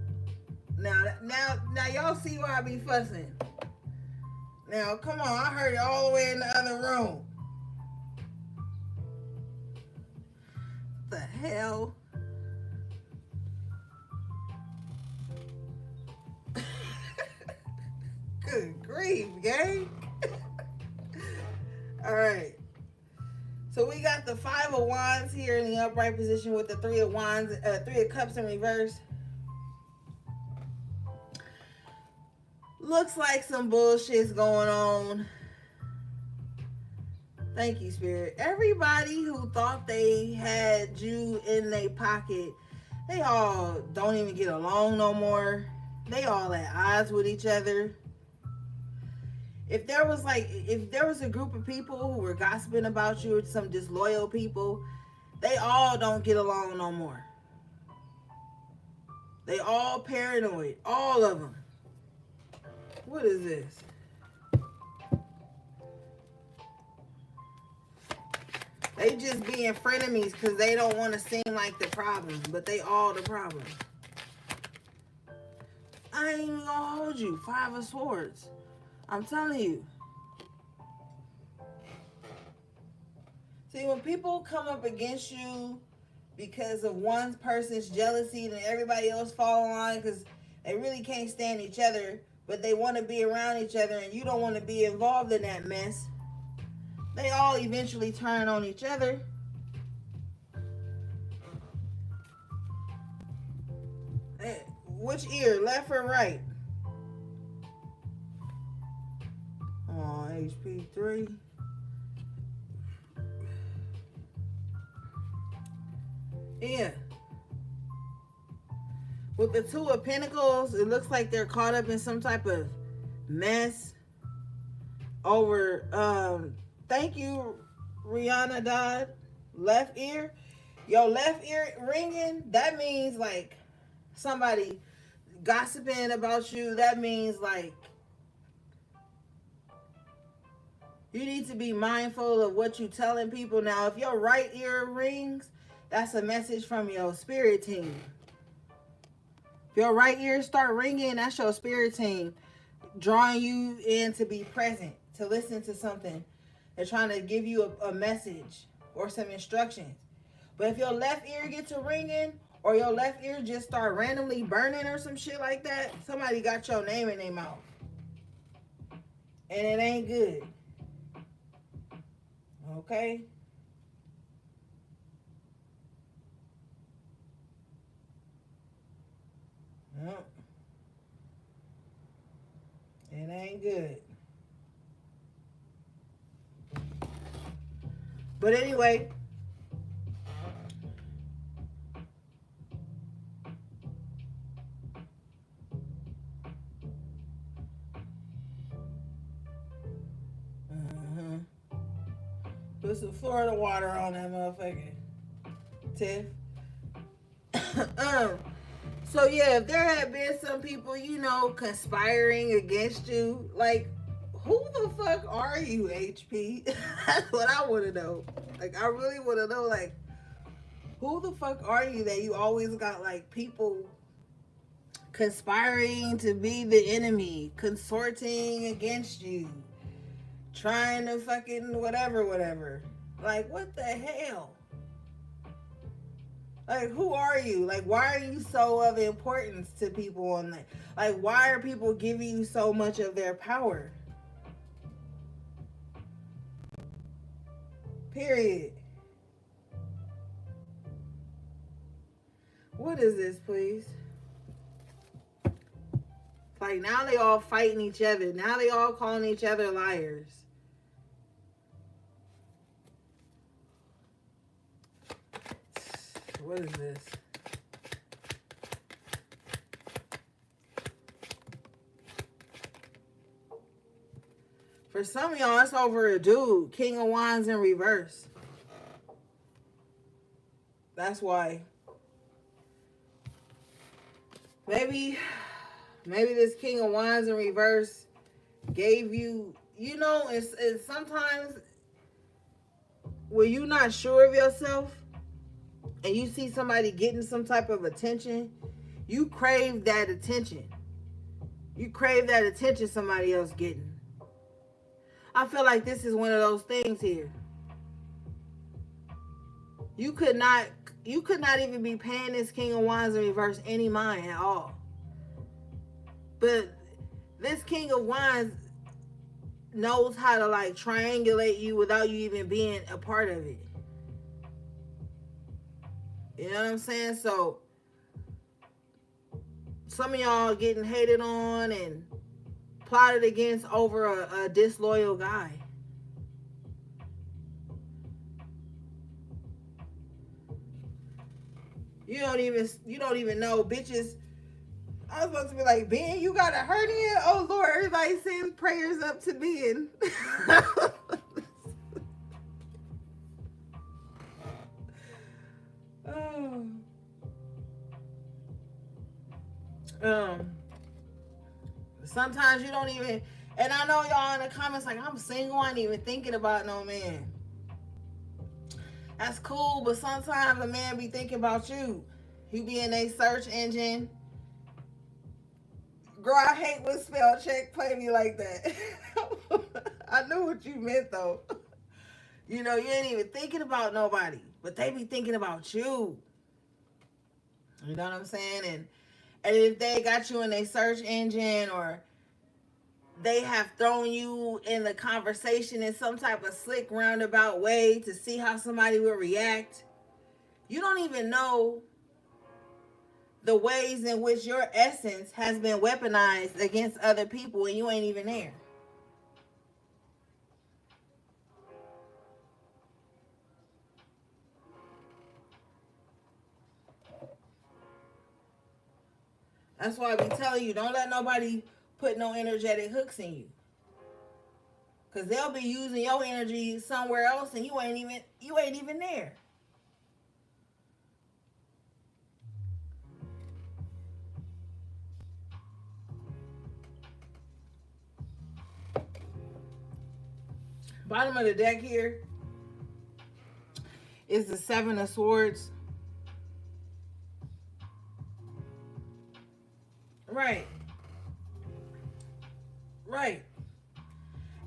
Now y'all see why I be fussing. Now come on, I heard it all the way in the other room. The hell? Good grief, gang. All right. So we got the 5 of Wands here in the upright position with the 3 of Wands, 3 of Cups in reverse. Looks like some bullshit's going on. Thank you, Spirit. Everybody who thought they had you in their pocket, they all don't even get along no more. They all at odds with each other. If there was a group of people who were gossiping about you, or some disloyal people, they all don't get along no more. They all paranoid, all of them. What is this? They just being frenemies because they don't want to seem like the problem, but they all the problem. I ain't even gonna hold you. 5 of Swords. I'm telling you. See, when people come up against you because of one person's jealousy, then everybody else fall in line because they really can't stand each other, but they want to be around each other and you don't want to be involved in that mess, they all eventually turn on each other. Hey, which ear, left or right? HP3. Yeah. With the 2 of Pentacles, it looks like they're caught up in some type of mess over thank you, Rihanna Dodd. Left ear. Your left ear ringing, that means like somebody gossiping about you. That means like you need to be mindful of what you telling people. Now, if your right ear rings, that's a message from your spirit team. If your right ear start ringing, that's your spirit team drawing you in to be present, to listen to something. They're trying to give you a message or some instructions. But if your left ear gets to ringing or your left ear just start randomly burning or some shit like that, somebody got your name in their mouth. And it ain't good. Okay? Yep. It ain't good. But anyway, put some Florida water on that motherfucker, Tiff. So yeah, if there had been some people, conspiring against you, like, who the fuck are you, HP? That's what I want to know. Like, I really want to know, like, who the fuck are you that you always got, like, people conspiring to be the enemy, consorting against you, trying to fucking whatever. Like, what the hell? Like, who are you? Like, why are you so of importance to people on that? Like, why are people giving you so much of their power? Period. What is this, please? Like, now they all fighting each other. Now they all calling each other liars. What is this? For some of y'all, it's over a dude. King of Wands in reverse. That's why. Maybe this King of Wands in reverse gave you, it's sometimes when you're not sure of yourself and you see somebody getting some type of attention, you crave that attention. You crave that attention somebody else getting. I feel like this is one of those things here. You could not even be paying this King of Wands in reverse any mind at all. But this King of Wands knows how to like triangulate you without you even being a part of it. You know what I'm saying? So some of y'all getting hated on and plotted against over a disloyal guy. You don't even know, bitches. I was supposed to be like, Ben, you got a hernia? Oh Lord, everybody send prayers up to Ben. Sometimes you don't even, and I know y'all in the comments like, I'm single, I ain't even thinking about no man. That's cool, but sometimes a man be thinking about you. He be in a search engine. Girl, I hate when spell check play me like that. I knew what you meant though. You ain't even thinking about nobody, but they be thinking about you. You know what I'm saying? And if they got you in a search engine or they have thrown you in the conversation in some type of slick roundabout way to see how somebody will react, you don't even know the ways in which your essence has been weaponized against other people and you ain't even there. That's why I be telling you, don't let nobody put no energetic hooks in you. Because they'll be using your energy somewhere else and you ain't even there. Bottom of the deck here is the Seven of Swords. Right. Right.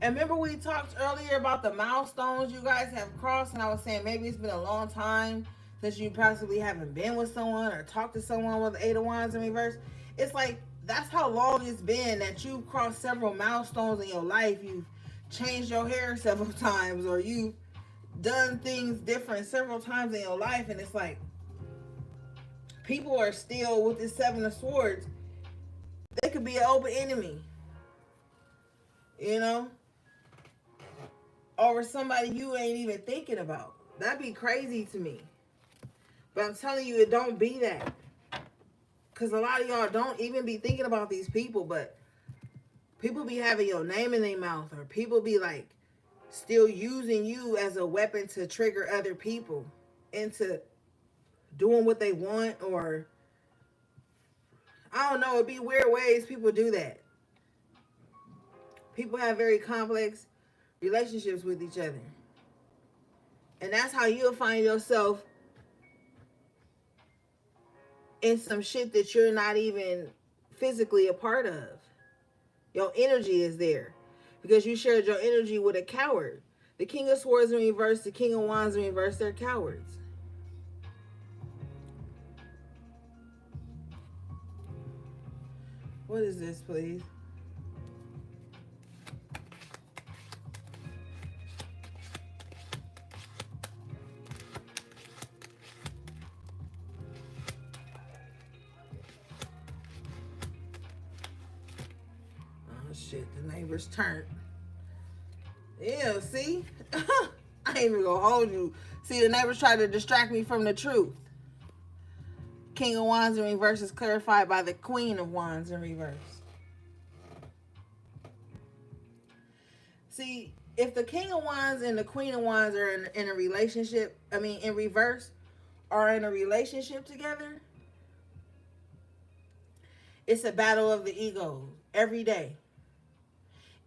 And remember we talked earlier about the milestones you guys have crossed, and I was saying maybe it's been a long time since you possibly haven't been with someone or talked to someone with the Eight of Wands in reverse. It's like that's how long it's been that you've crossed several milestones in your life. You've changed your hair several times, or you've done things different several times in your life, and it's like people are still with this Seven of Swords. They could be an open enemy, you know, over somebody you ain't even thinking about. That'd be crazy to me. But I'm telling you, it don't be that. Because a lot of y'all don't even be thinking about these people, but people be having your name in their mouth, or people be like still using you as a weapon to trigger other people into doing what they want, or I don't know, it'd be weird ways people do that. People have very complex relationships with each other. And that's how you'll find yourself in some shit that you're not even physically a part of. Your energy is there because you shared your energy with a coward. The King of Swords in reverse, the King of Wands in reverse, they're cowards. What is this, please? Oh shit, the neighbor's turn. Yeah, see? I ain't even gonna hold you. See, the neighbors try to distract me from the truth. King of Wands in reverse is clarified by the Queen of Wands in reverse. See, if the King of Wands and the Queen of Wands are in a relationship, in reverse, are in a relationship together, it's a battle of the ego every day.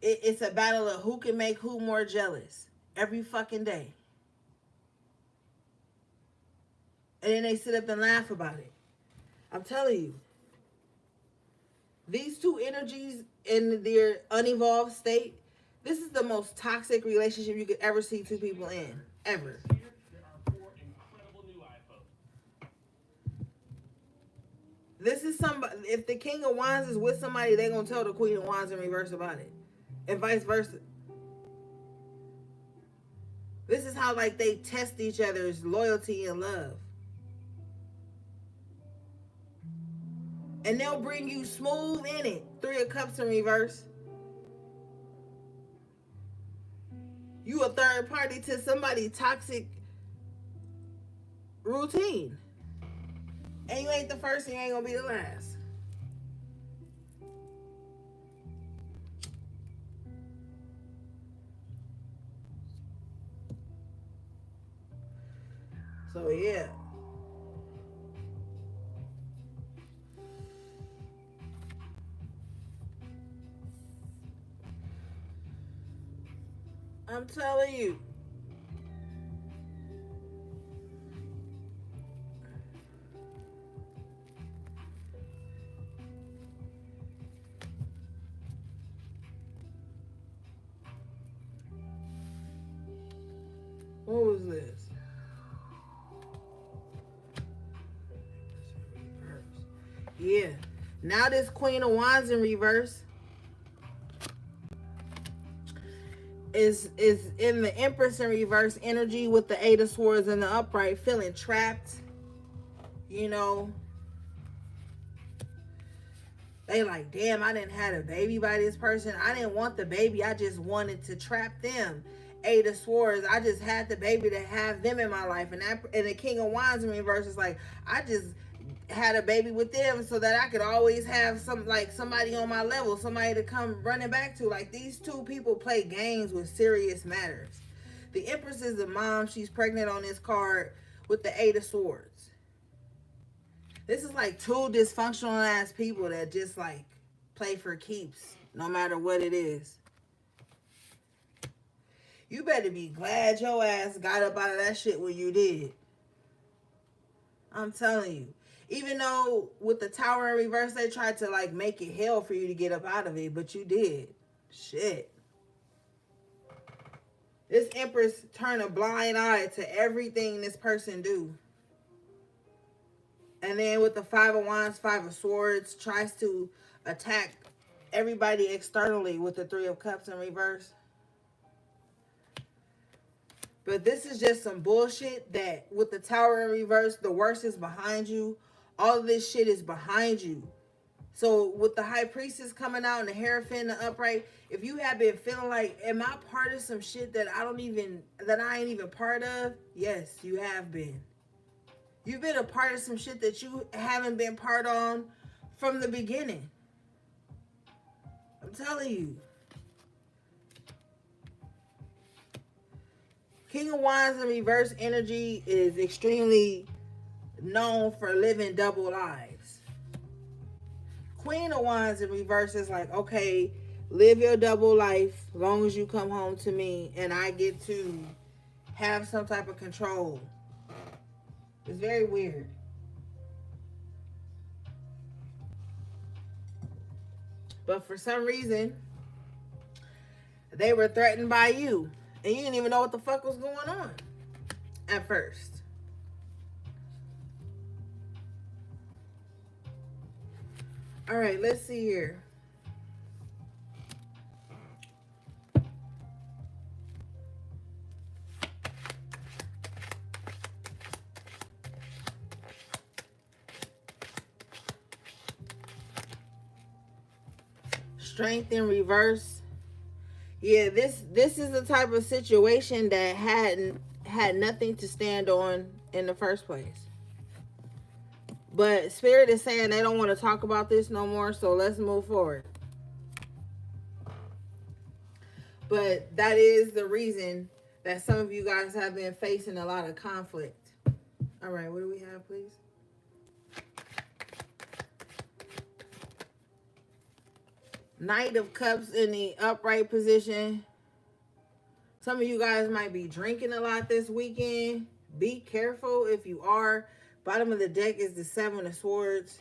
It's a battle of who can make who more jealous every fucking day. And then they sit up and laugh about it. I'm telling you, these two energies in their unevolved state, this is the most toxic relationship you could ever see two people in, ever. This is somebody, if the King of Wands is with somebody, they're going to tell the Queen of Wands in reverse about it. And vice versa. This is how like they test each other's loyalty and love. And they'll bring you smooth in it. Three of Cups in reverse. You a third party to somebody toxic routine. And you ain't the first and you ain't gonna be the last. So yeah. I'm telling you. What was this? Yeah. Now this Queen of Wands in reverse is in the Empress in reverse energy with the Eight of Swords in the upright, feeling trapped. You know, they like, damn, I didn't have a baby by this person. I didn't want the baby. I just wanted to trap them. Eight of Swords, I just had the baby to have them in my life. And the King of Wands in reverse is like, I just had a baby with them so that I could always have somebody on my level, somebody to come running back to. Like, these two people play games with serious matters. The Empress is the mom. She's pregnant on this card with the Eight of Swords. This is like two dysfunctional ass people that just like play for keeps no matter what it is. You better be glad your ass got up out of that shit when you did. I'm telling you. Even though with the Tower in reverse, they tried to like make it hell for you to get up out of it, but you did. Shit. This Empress turn a blind eye to everything this person do. And then with the Five of Wands, Five of Swords, tries to attack everybody externally with the Three of Cups in reverse. But this is just some bullshit that with the Tower in reverse, the worst is behind you. All of this shit is behind you. So with the High Priestess coming out and the Hierophant, the upright, if you have been feeling like, am I part of some shit that I ain't even part of? Yes, you have been. You've been a part of some shit that you haven't been part on from the beginning. I'm telling you. King of Wands in reverse energy is extremely known for living double lives. Queen of Wands in reverse is like, okay, live your double life as long as you come home to me and I get to have some type of control. It's very weird. But for some reason, they were threatened by you. And you didn't even know what the fuck was going on at first. All right, let's see here. Strength in reverse. Yeah, this is the type of situation that had nothing to stand on in the first place. But Spirit is saying they don't want to talk about this no more, so let's move forward. But that is the reason that some of you guys have been facing a lot of conflict. All right, what do we have, please? Knight of Cups in the upright position. Some of you guys might be drinking a lot this weekend. Be careful if you are. Bottom of the deck is the Seven of Swords.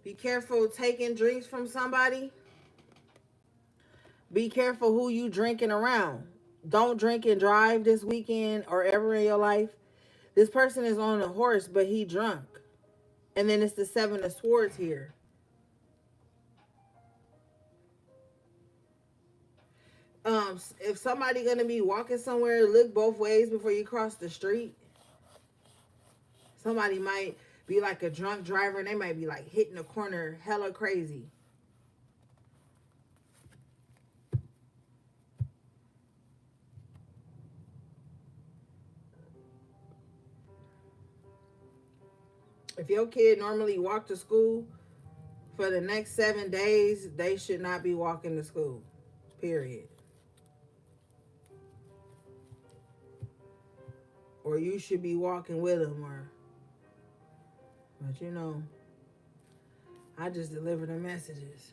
Be careful taking drinks from somebody. Be careful who you drinking around. Don't drink and drive this weekend or ever in your life. This person is on a horse, but he drunk. And then it's the Seven of Swords here. If somebody gonna be walking somewhere, look both ways before you cross the street. Somebody might be like a drunk driver and they might be like hitting the corner hella crazy. If your kid normally walk to school for the next 7 days, they should not be walking to school. Period. Or you should be walking with them, but you know, I just deliver the messages.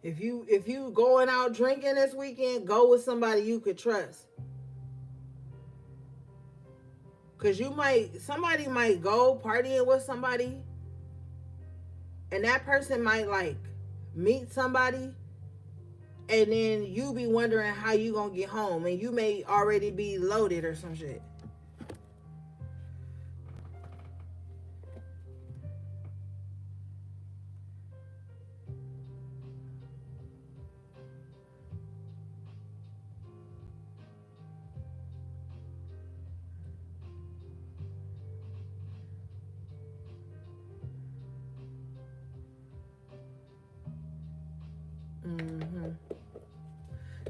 If you going out drinking this weekend, go with somebody you could trust. Cause somebody might go partying with somebody, and that person might like meet somebody, and then you be wondering how you gonna get home, and you may already be loaded or some shit.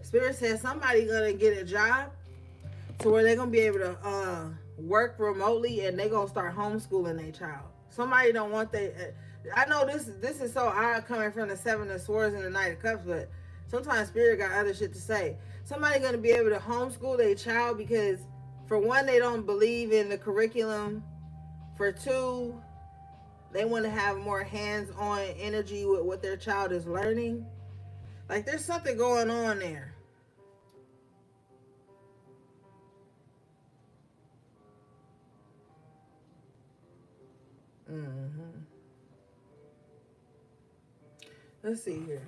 Spirit says somebody gonna get a job to where they're gonna be able to work remotely, and they're gonna start homeschooling their child. Somebody don't want that. I know this is so odd coming from the Seven of Swords and the Knight of Cups, but sometimes Spirit got other shit to say. Somebody gonna be able to homeschool their child because, for one, they don't believe in the curriculum For 2, they want to have more hands-on energy with what their child is learning. Like there's something going on there. Mm-hmm. Let's see here.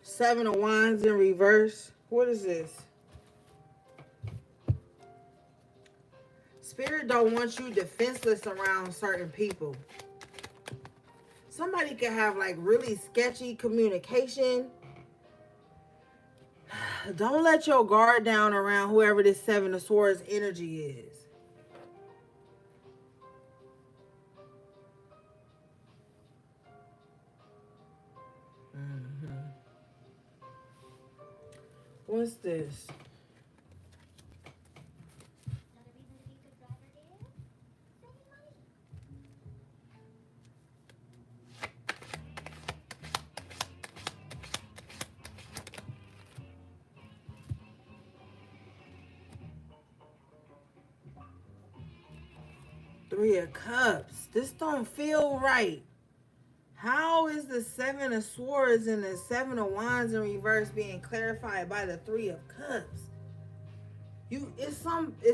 Seven of Wands in reverse. What is this? Spirit don't want you defenseless around certain people. Somebody could have like really sketchy communication. Don't let your guard down around whoever this Seven of Swords energy is. Mm-hmm. What's this? Three of Cups. This don't feel right. How is the Seven of Swords and the Seven of Wands in reverse being clarified by the Three of Cups? It's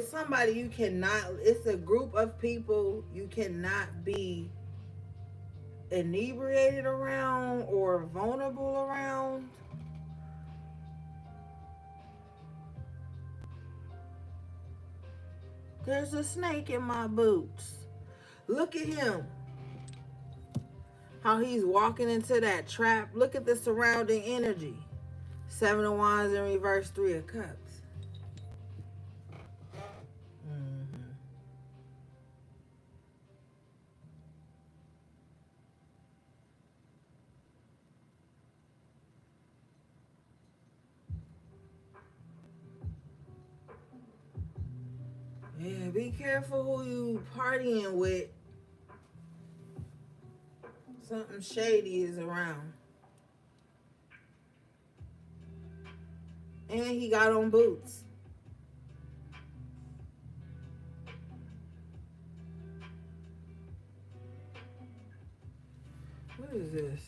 somebody you cannot. It's a group of people you cannot be inebriated around or vulnerable around. There's a snake in my boots. Look at him. How he's walking into that trap. Look at the surrounding energy. Seven of Wands in reverse, Three of Cups. Mm-hmm. Yeah, be careful who you partying with. Something shady is around. And he got on boots. What is this?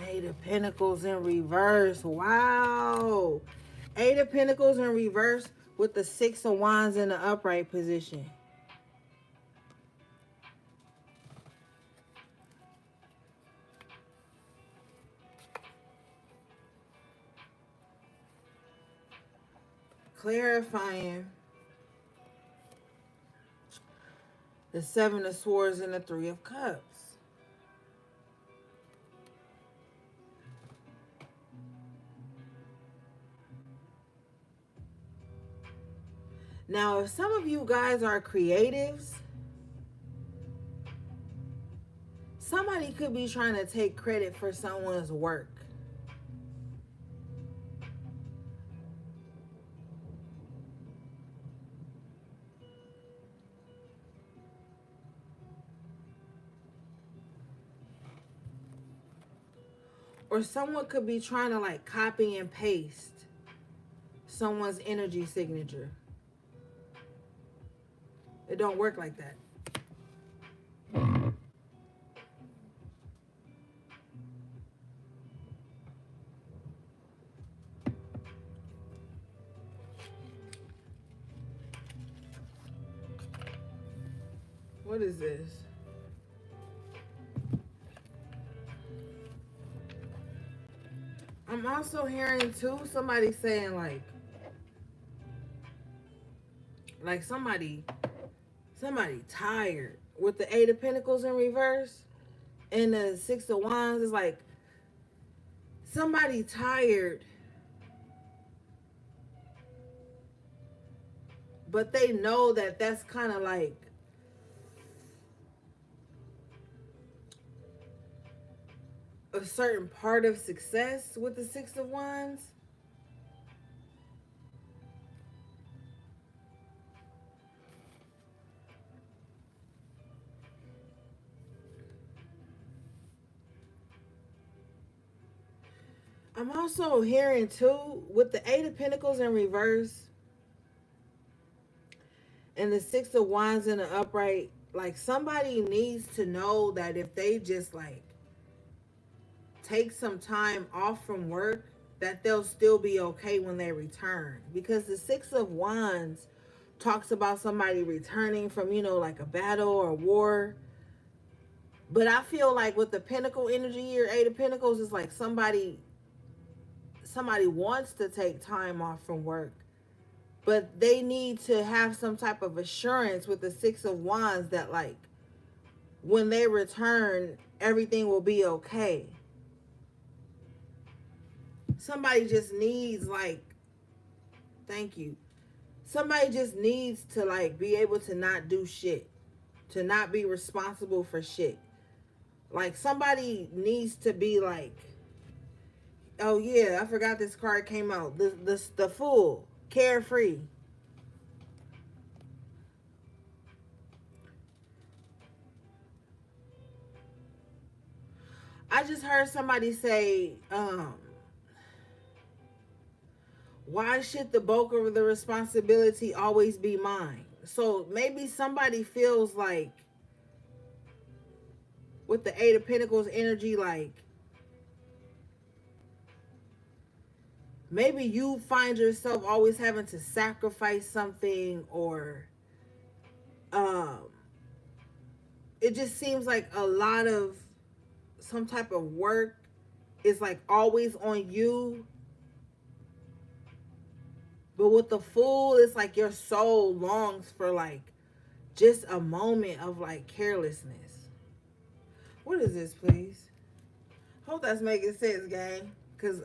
Eight of Pentacles in reverse. Wow. Eight of Pentacles in reverse with the Six of Wands in the upright position. Clarifying the Seven of Swords and the Three of Cups. Now, if some of you guys are creatives, somebody could be trying to take credit for someone's work. Or someone could be trying to like copy and paste someone's energy signature. It don't work like that. What is this? I'm also hearing too somebody saying like somebody tired with the Eight of Pentacles in reverse and the Six of Wands. Is like somebody tired, but they know that that's kind of like a certain part of success with the Six of Wands. I'm also hearing too with the Eight of Pentacles in reverse and the Six of Wands in the upright. Like somebody needs to know that if they just like take some time off from work, that they'll still be okay when they return. Because the Six of Wands talks about somebody returning from, like a battle or war. But I feel like with the Pentacle energy or Eight of Pentacles, it's like somebody wants to take time off from work, but they need to have some type of assurance with the Six of Wands that like when they return, everything will be okay. Somebody just needs like, thank you. Somebody just needs to like be able to not do shit, to not be responsible for shit. Like somebody needs to be like, oh yeah, I forgot this card came out. The Fool, carefree. I just heard somebody say, why should the bulk of the responsibility always be mine? So maybe somebody feels like with the Eight of Pentacles energy, like maybe you find yourself always having to sacrifice something, or um it just seems like a lot of some type of work is like always on you. But with the Fool, it's like your soul longs for like just a moment of like carelessness. What is this, please? Hope that's making sense, gang. Because,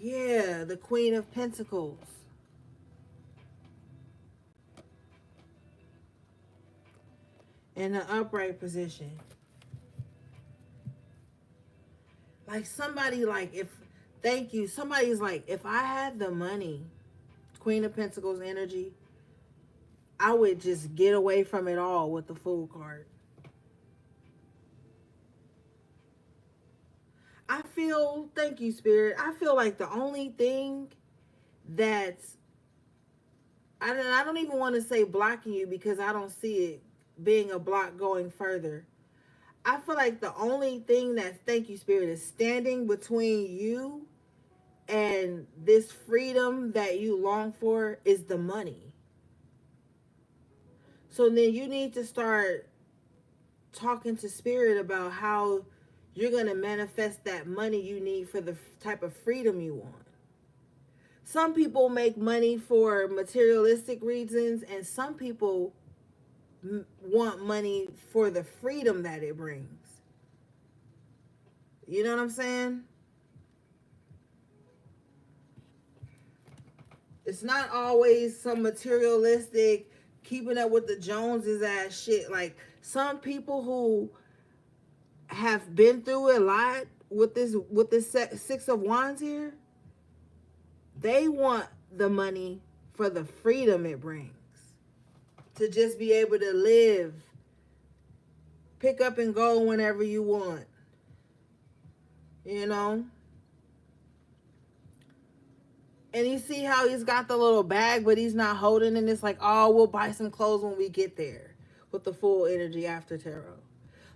yeah, the Queen of Pentacles. In the upright position. Like somebody like, thank you. Somebody's like, if I had the money, Queen of Pentacles energy, I would just get away from it all with the Fool card. I feel, thank you, Spirit. I feel like the only thing that's, I don't even want to say blocking you because I don't see it being a block going further. I feel like the only thing that, thank you, Spirit, is standing between you and this freedom that you long for is the money. So then you need to start talking to Spirit about how you're going to manifest that money you need for the type of freedom you want. Some people make money for materialistic reasons, and some people want money for the freedom that it brings. You know what I'm saying? It's not always some materialistic, keeping up with the Joneses ass shit. Like some people who have been through a lot with this Six of Wands here, they want the money for the freedom it brings. To just be able to live, pick up and go whenever you want. You know? And you see how he's got the little bag, but he's not holding it. It's like, oh, we'll buy some clothes when we get there with the Fool energy after tarot.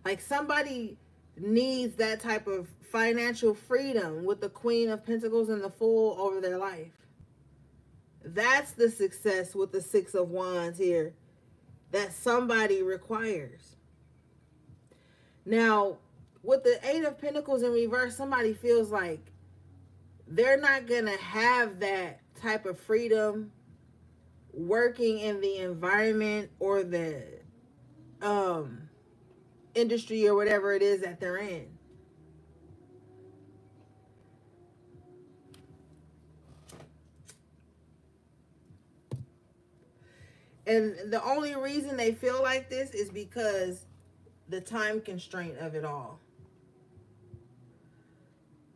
Like somebody needs that type of financial freedom with the Queen of Pentacles and the Fool over their life. That's the success with the Six of Wands here that somebody requires. Now, with the Eight of Pentacles in reverse, somebody feels like they're not going to have that type of freedom working in the environment or the industry or whatever it is that they're in. And the only reason they feel like this is because the time constraint of it all,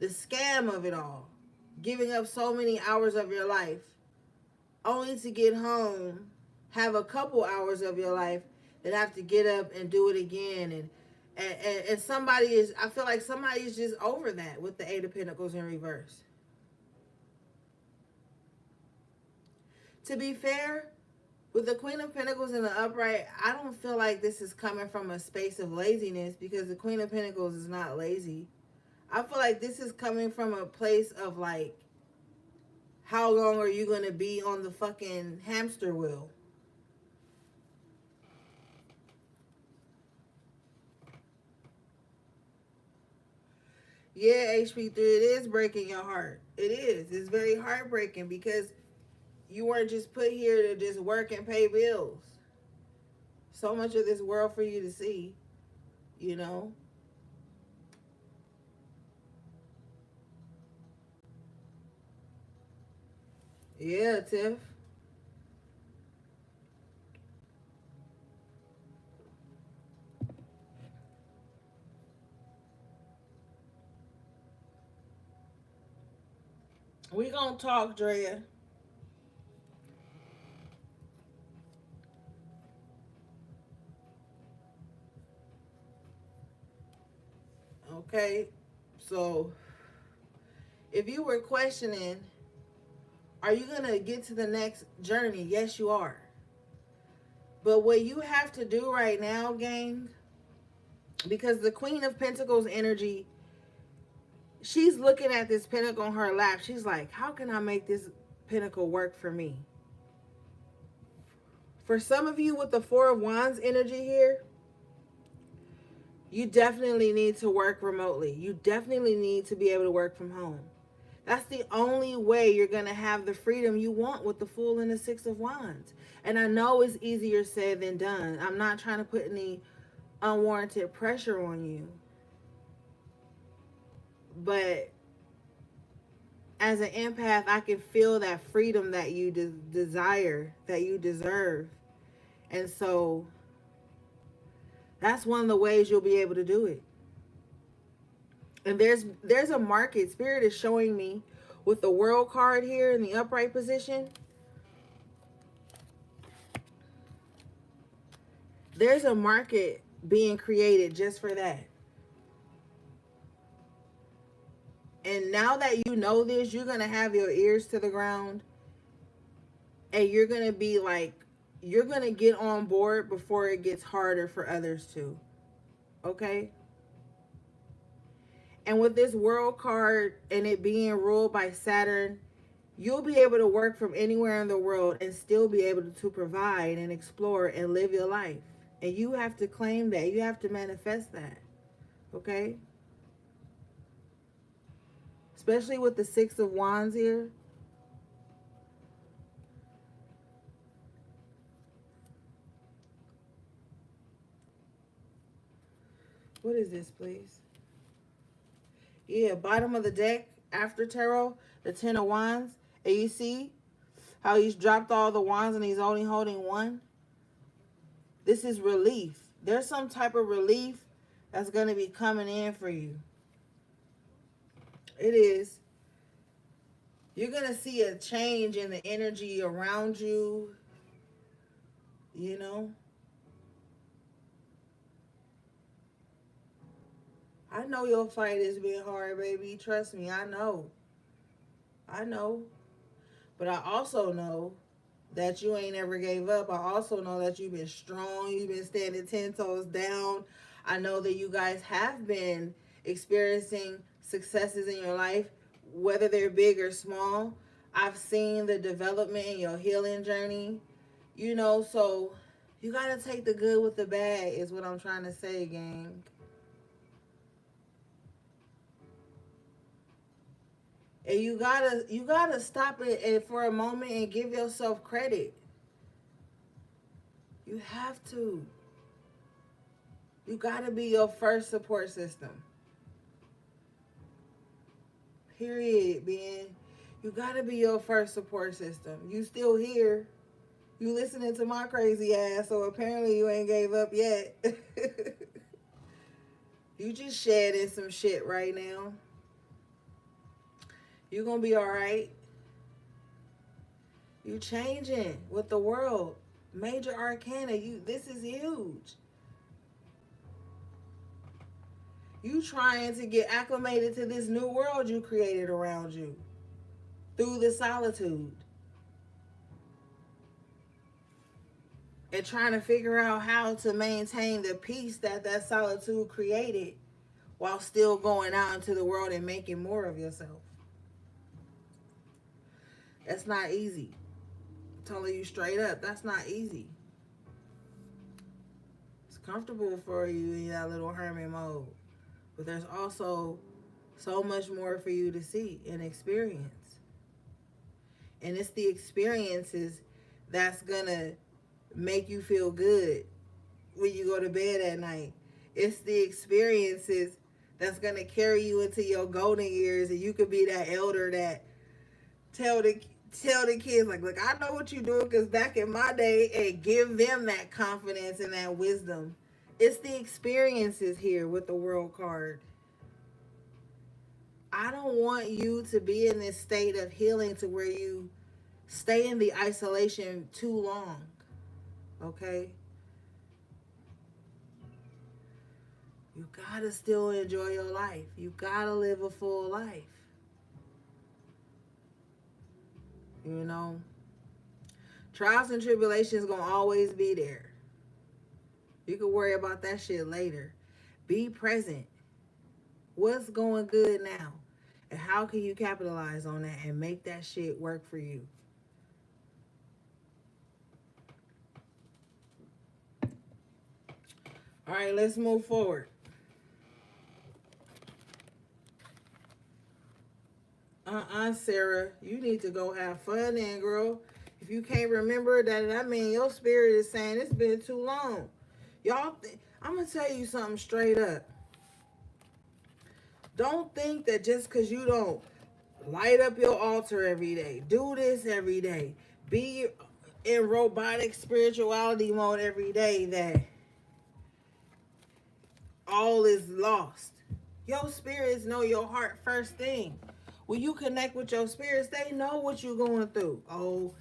the scam of it all, giving up so many hours of your life only to get home, have a couple hours of your life, then have to get up and do it again. And somebody is, I feel like somebody is just over that with the Eight of Pentacles in reverse. To be fair, with the Queen of Pentacles in the upright, I don't feel like this is coming from a space of laziness, because the Queen of Pentacles is not lazy. I feel like this is coming from a place of like, how long are you going to be on the fucking hamster wheel? Yeah, HP3, it is breaking your heart. It is. It's very heartbreaking, because you weren't just put here to just work and pay bills. So much of this world for you to see, you know? Yeah, Tiff. We gonna talk, Drea. Okay? So, if you were questioning, are you gonna get to the next journey? Yes, you are. But what you have to do right now, gang, because the Queen of Pentacles energy, she's looking at this pentacle on her lap. She's like, how can I make this pentacle work for me? For some of you with the Four of Wands energy here, you definitely need to work remotely. You definitely need to be able to work from home. That's the only way you're going to have the freedom you want with the Fool and the Six of Wands. And I know it's easier said than done. I'm not trying to put any unwarranted pressure on you. But as an empath, I can feel that freedom that you desire, that you deserve. And so that's one of the ways you'll be able to do it. And there's a market. Spirit is showing me with the World card here in the upright position. There's a market being created just for that. And now that you know this, you're going to have your ears to the ground. And you're going to be like, you're going to get on board before it gets harder for others to. Okay? And with this World card and it being ruled by Saturn, you'll be able to work from anywhere in the world and still be able to provide and explore and live your life. And you have to claim that. You have to manifest that. Okay? Especially with the Six of Wands here. What is this, please? Yeah, bottom of the deck after tarot, the Ten of Wands. And you see how he's dropped all the wands and he's only holding one? This is relief. There's some type of relief that's going to be coming in for you. It is. You're going to see a change in the energy around you, you know. I know your fight has been hard, baby. Trust me, I know. I know. But I also know that you ain't ever gave up. I also know that you've been strong. You've been standing 10 toes down. I know that you guys have been experiencing successes in your life, whether they're big or small. I've seen the development in your healing journey, you know, so you got to take the good with the bad is what I'm trying to say, gang. And you gotta stop it for a moment and give yourself credit. You have to. You gotta be your first support system. Period, man. You gotta be your first support system. You still here. You listening to my crazy ass, so apparently you ain't gave up yet. You just shedding some shit right now. You gonna be all right. You changing with the world. Major arcana. This is huge. You trying to get acclimated to this new world you created around you through the solitude. And trying to figure out how to maintain the peace that solitude created while still going out into the world and making more of yourself. That's not easy. I'm telling you straight up, that's not easy. It's comfortable for you in that little hermit mode. But there's also so much more for you to see and experience. And it's the experiences that's gonna make you feel good when you go to bed at night. It's the experiences that's gonna carry you into your golden years, and you could be that elder that tell the kids like, look, I know what you're doing because back in my day, and give them that confidence and that wisdom. It's the experiences here with the world card. I don't want you to be in this state of healing to where you stay in the isolation too long. Okay? You gotta still enjoy your life. You gotta live a full life. You know? Trials and tribulations gonna always be there. You can worry about that shit later. Be present. What's going good now? And how can you capitalize on that and make that shit work for you? All right, let's move forward. Sarah, you need to go have fun then, girl. If you can't remember that means your spirit is saying it's been too long. I'm going to tell you something straight up. Don't think that just because you don't light up your altar every day, do this every day, be in robotic spirituality mode every day, that all is lost. Your spirits know your heart first thing. When you connect with your spirits, they know what you're going through. Oh,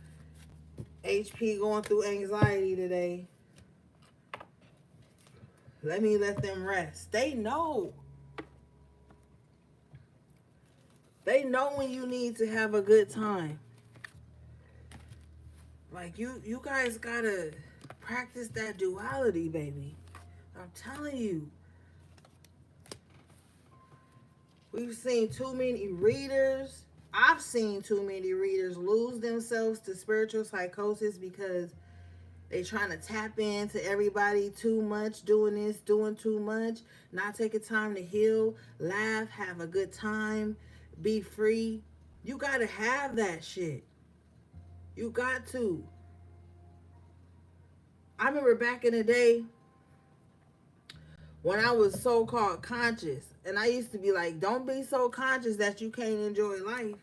HP going through anxiety today. Let me let them rest. They know. They know when you need to have a good time. Like you guys gotta practice that duality, baby. I'm telling you. We've seen too many readers. I've seen too many readers lose themselves to spiritual psychosis because they trying to tap into everybody too much, doing this, doing too much, not taking time to heal, laugh, have a good time, be free. You got to have that shit. You got to. I remember back in the day when I was so-called conscious, and I used to be like, don't be so conscious that you can't enjoy life.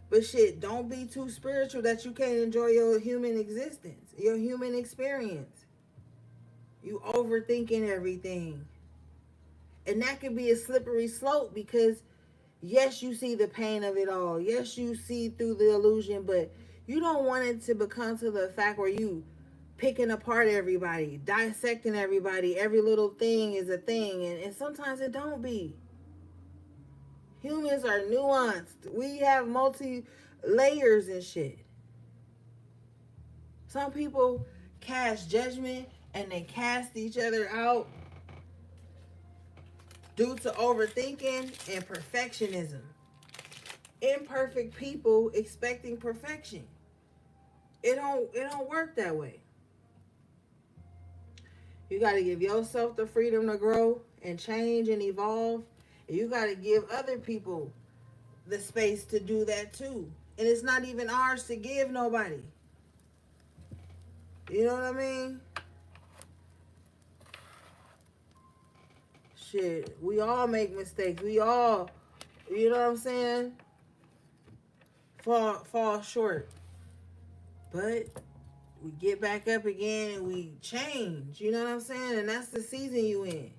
But shit, don't be too spiritual that you can't enjoy your human existence, your human experience. You overthinking everything. And that can be a slippery slope because, yes, you see the pain of it all. Yes, you see through the illusion, but you don't want it to become to the fact where you picking apart everybody, dissecting everybody. Every little thing is a thing, and sometimes it don't be. Humans are nuanced. We have multi layers and shit. Some people cast judgment and they cast each other out due to overthinking and perfectionism. Imperfect people expecting perfection. It don't work that way. You got to give yourself the freedom to grow and change and evolve. And you got to give other people the space to do that too. And it's not even ours to give nobody. You know what I mean? Shit, we all make mistakes. We all, you know what I'm saying? Fall short. But we get back up again and we change. You know what I'm saying? And that's the season you in.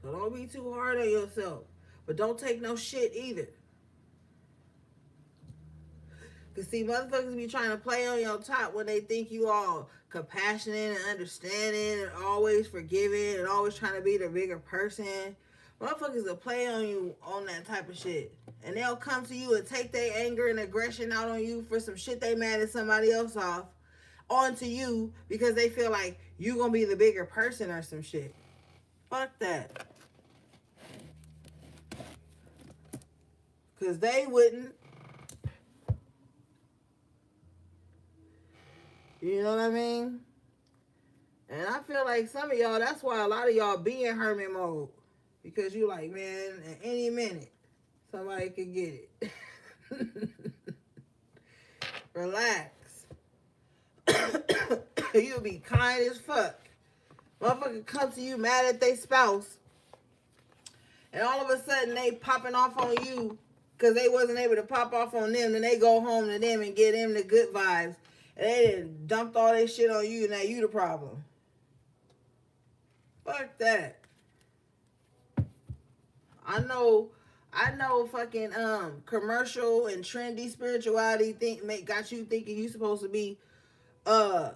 So don't be too hard on yourself. But don't take no shit either. Cause see, motherfuckers be trying to play on your top when they think you all compassionate and understanding and always forgiving and always trying to be the bigger person. Motherfuckers will play on you on that type of shit. And they'll come to you and take their anger and aggression out on you for some shit they mad at somebody else off onto you because they feel like you gonna be the bigger person or some shit. Fuck that. Cause they wouldn't. You know what I mean? And I feel like some of y'all, that's why a lot of y'all be in hermit mode. Because you like, man, at any minute, somebody could get it. Relax. You'll be kind as fuck. Motherfucker come to you mad at their spouse. And all of a sudden they popping off on you because they wasn't able to pop off on them. Then they go home to them and get them the good vibes. And they done dumped all their shit on you and now you the problem. Fuck that. I know fucking commercial and trendy spirituality got you thinking you supposed to be a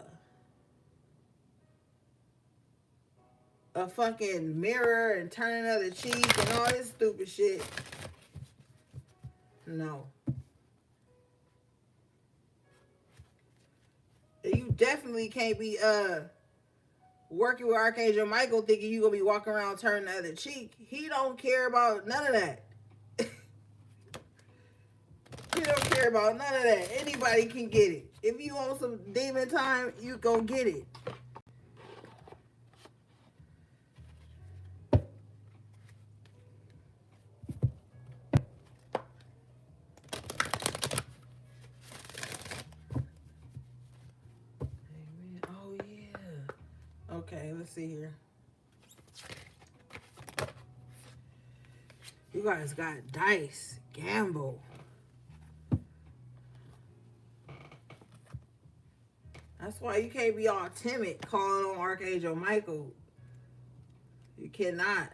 fucking mirror and turning another cheek and all this stupid shit. No. You definitely can't be working with Archangel Michael thinking you gonna be walking around turning the other cheek. He don't care about none of that. He don't care about none of that. Anybody can get it. If you want some demon time, you go get it. Oh yeah. Okay, let's see here. You guys got dice, gamble. That's why you can't be all timid calling on Archangel Michael. You cannot.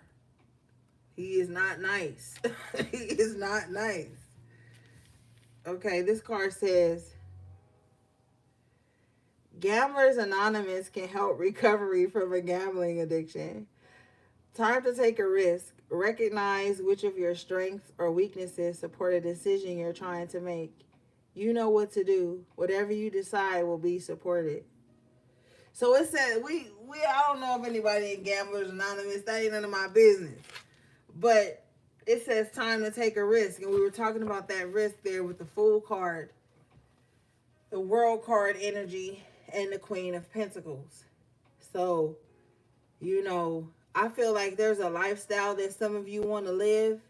He is not nice. He is not nice. Okay, this card says, Gamblers Anonymous can help recovery from a gambling addiction. Time to take a risk. Recognize which of your strengths or weaknesses support a decision you're trying to make. You know what to do. Whatever you decide will be supported. So it said, I don't know if anybody in Gamblers Anonymous, that ain't none of my business. But it says time to take a risk. And we were talking about that risk there with the Fool card, the World card energy, and the Queen of Pentacles. So, I feel like there's a lifestyle that some of you want to live,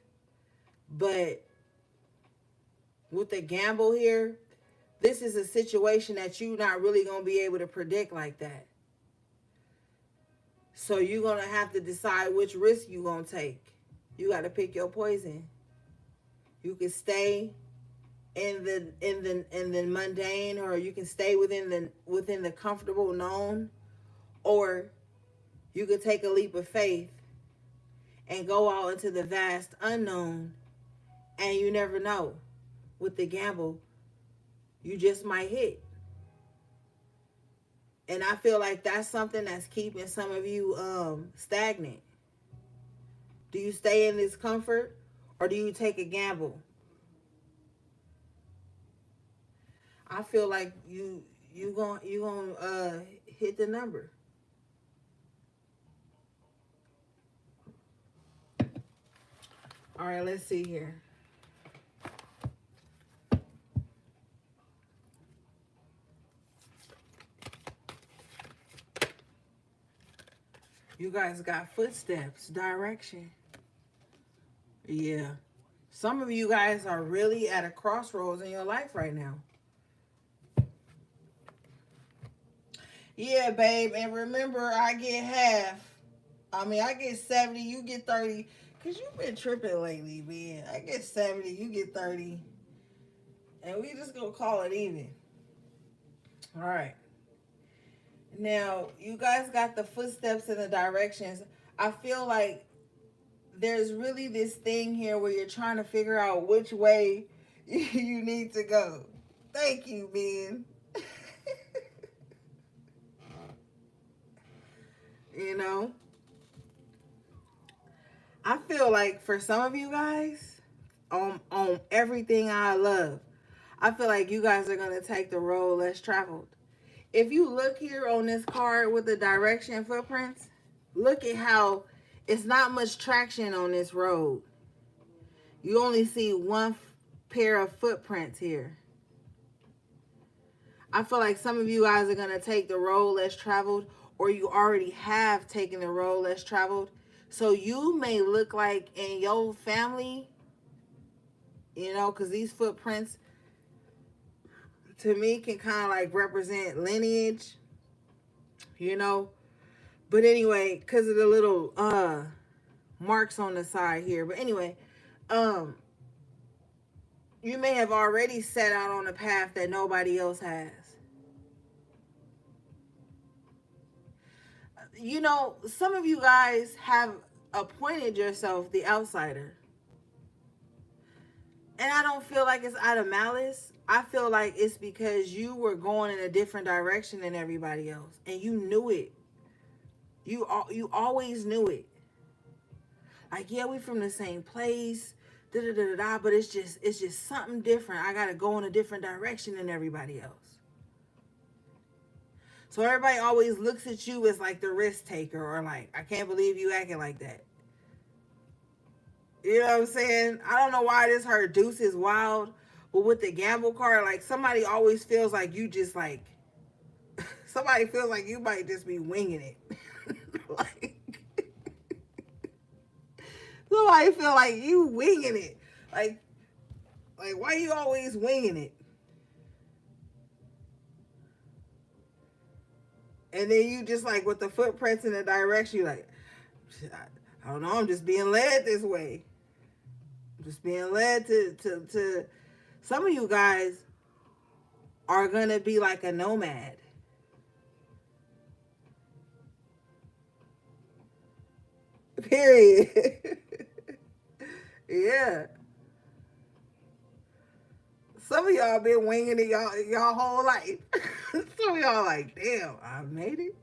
but with the gamble here, this is a situation that you're not really going to be able to predict like that. So you're going to have to decide which risk you're going to take. You got to pick your poison. You can stay in the mundane, or you can stay within the comfortable known, or you could take a leap of faith and go out into the vast unknown, and you never know. With the gamble, you just might hit. And I feel like that's something that's keeping some of you stagnant. Do you stay in this comfort, or do you take a gamble? I feel like you gonna hit the number. All right, let's see here. You guys got footsteps, direction. Yeah. Some of you guys are really at a crossroads in your life right now. Yeah, babe. And remember, I get half. I get 70, you get 30. Because you've been tripping lately, man. I get 70, you get 30. And we just going to call it even. All right. Now, you guys got the footsteps and the directions. I feel like there's really this thing here where you're trying to figure out which way you need to go. Thank you, Ben. You know, I feel like for some of you guys, on everything I love, I feel like you guys are gonna take the road less traveled. If you look here on this card with the direction footprints, look at how it's not much traction on this road. You only see one pair of footprints here. I feel like some of you guys are going to take the road less traveled, or you already have taken the road less traveled. So you may look like in your family, because these footprints to me can kind of like represent lineage, you know. But anyway, because of the little marks on the side here. But anyway, you may have already set out on a path that nobody else has. Some of you guys have appointed yourself the outsider. And I don't feel like it's out of malice. I feel like it's because you were going in a different direction than everybody else. And you knew it. You always knew it. Like, yeah, we from the same place, but it's just something different. I gotta go in a different direction than everybody else. So everybody always looks at you as like the risk taker, or like, I can't believe you acting like that. You know what I'm saying? I don't know why this her deuce is wild, but with the gamble card, like somebody always feels like you just like, somebody feels like you might just be winging it. Like, somebody feel like you winging it. Like why you always winging it? And then you just like with the footprints in the direction, you like, I don't know, I'm just being led this way. I'm just being led to some of you guys are gonna be like a nomad. Period. Yeah. Some of y'all been winging it y'all whole life. Some of y'all like, damn, I made it.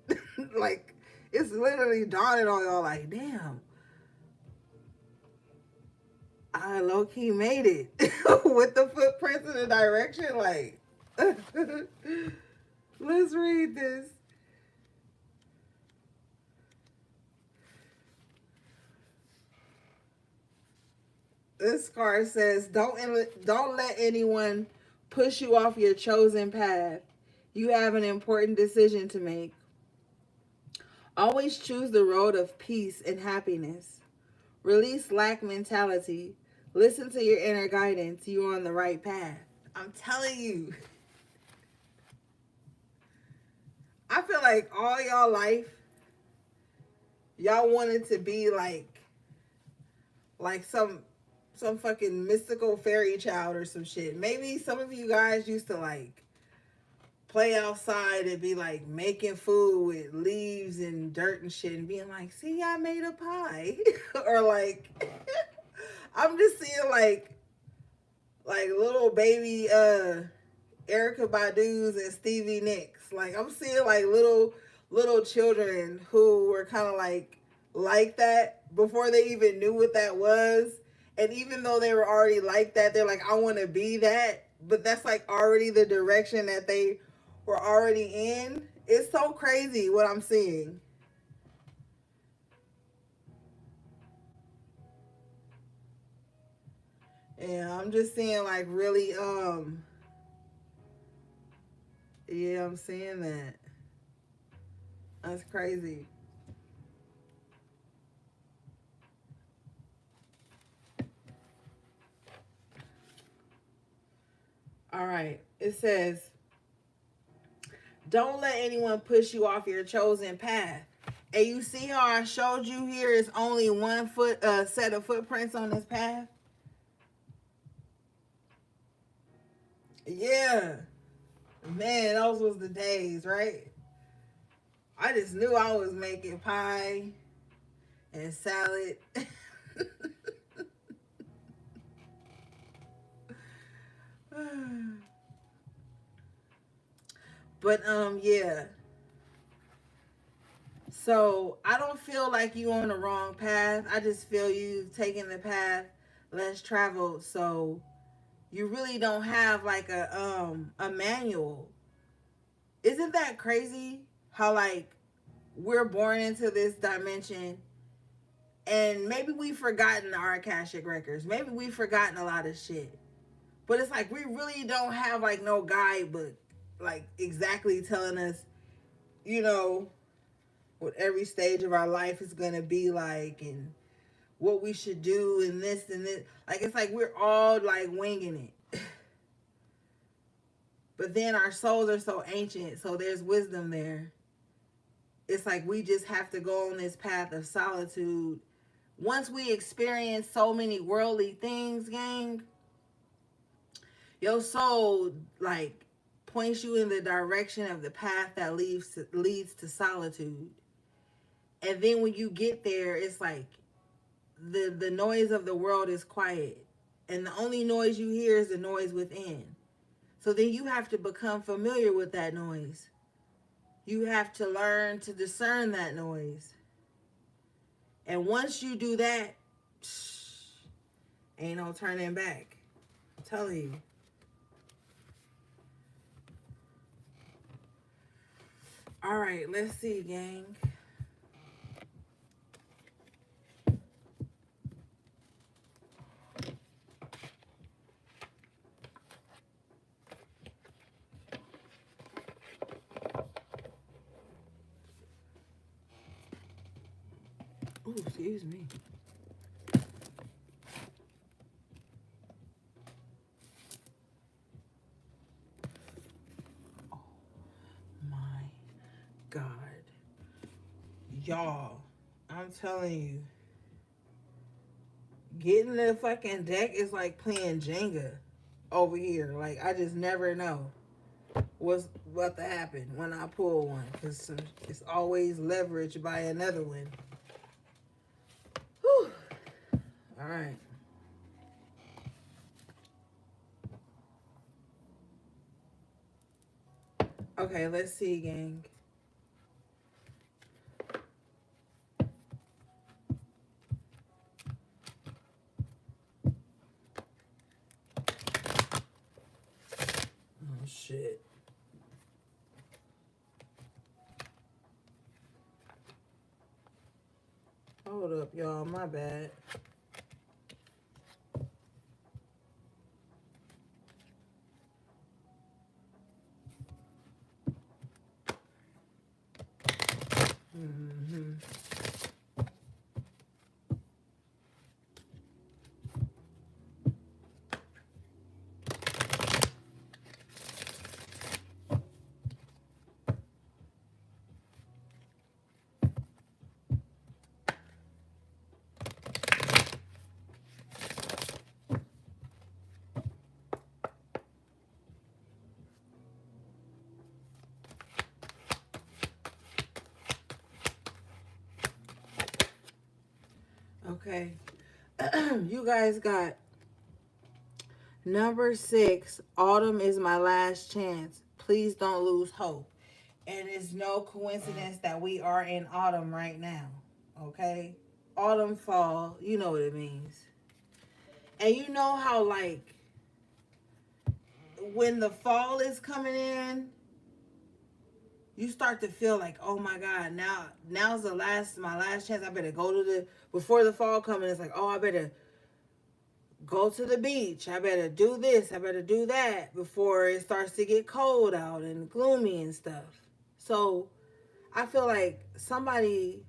Like, it's literally dawning on y'all like, damn, I low key made it with the footprints in the direction. Like, let's read this. This card says, don't let anyone push you off your chosen path. You have an important decision to make. Always choose the road of peace and happiness. Release lack mentality. Listen to your inner guidance. You're on the right path. I'm telling you. I feel like all y'all life, y'all wanted to be like some fucking mystical fairy child or some shit. Maybe some of you guys used to like play outside and be like making food with leaves and dirt and shit and being like, see, I made a pie. Or like, I'm just seeing like little baby Erica Badu's and Stevie Nicks. Like, I'm seeing like little children who were kind of like that before they even knew what that was. And even though they were already like that, they're like, I want to be that. But that's like already the direction that they were already in. It's so crazy what I'm seeing. Yeah, I'm just seeing like really, yeah, I'm seeing that. That's crazy. All right. It says, don't let anyone push you off your chosen path. And you see how I showed you here is only one set of footprints on this path? Yeah. Man, those was the days, right? I just knew I was making pie and salad. But yeah. So I don't feel like you on the wrong path. I just feel you taking the path less traveled. So you really don't have like a manual. Isn't that crazy? How like we're born into this dimension, and maybe we've forgotten our Akashic records. Maybe we've forgotten a lot of shit. But it's like we really don't have like no guidebook, like exactly telling us, you know, what every stage of our life is gonna be like, and what we should do, and this and this. Like it's like we're all like winging it. But then our souls are so ancient, so there's wisdom there. It's like we just have to go on this path of solitude. Once we experience so many worldly things, gang, your soul like points you in the direction of the path that leads to solitude. And then when you get there, it's like the noise of the world is quiet, and the only noise you hear is the noise within. So then you have to become familiar with that noise. You have to learn to discern that noise. And once you do that, ain't no turning back. I'm telling you. All right, let's see, gang. Oh, excuse me. Oh my God. Y'all, I'm telling you, getting the fucking deck is like playing Jenga over here. Like, I just never know what's about to happen when I pull one, because it's always leveraged by another one. Whew. All right. Okay, let's see, gang. Oh, shit. Hold up, y'all. My bad. Mm-hmm. Okay. You guys got number 6. Autumn is my last chance. Please don't lose hope. And it's no coincidence that we are in autumn right now. Okay? Autumn, fall, you know what it means. And you know how, like, when the fall is coming in, you start to feel like, oh my God, now's my last chance. I better go to before the fall coming. It's like, oh, I better go to the beach. I better do this. I better do that before it starts to get cold out and gloomy and stuff. So I feel like somebody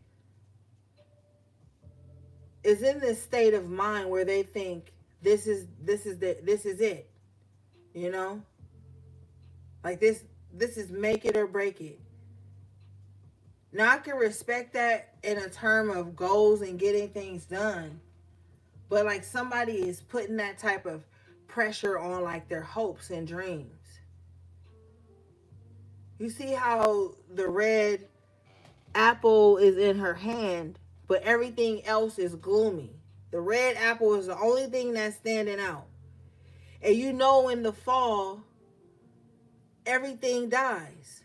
is in this state of mind where they think this is it. You know, like this is make it or break it. Now I can respect that in a term of goals and getting things done, but like somebody is putting that type of pressure on like their hopes and dreams. You see how the red apple is in her hand, but everything else is gloomy. The red apple is the only thing that's standing out. And you know, in the fall, everything dies.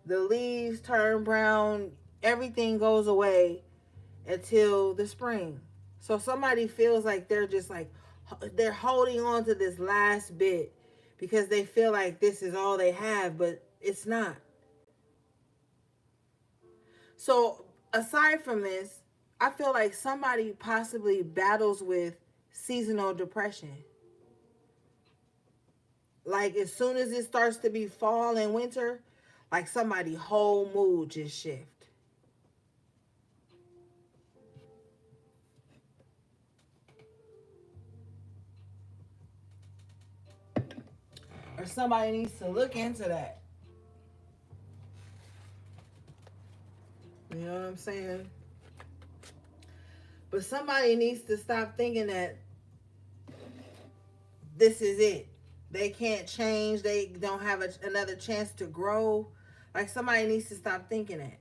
The leaves turn brown, everything goes away until the spring. So somebody feels like they're just like they're holding on to this last bit because they feel like this is all they have, but it's not. So aside from this, I feel like somebody possibly battles with seasonal depression. Like as soon as it starts to be fall and winter, like somebody whole mood just shift. Or somebody needs to look into that. You know what I'm saying? But somebody needs to stop thinking that this is it. They can't change. They don't have another chance to grow. Like somebody needs to stop thinking that.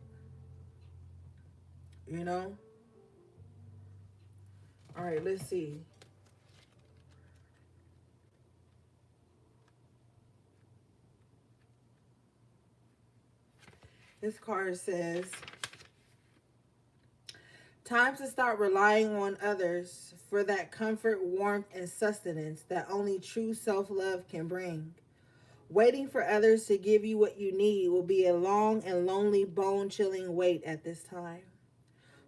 You know? All right, let's see. This card says, time to start relying on others for that comfort, warmth, and sustenance that only true self-love can bring. Waiting for others to give you what you need will be a long and lonely, bone-chilling wait at this time.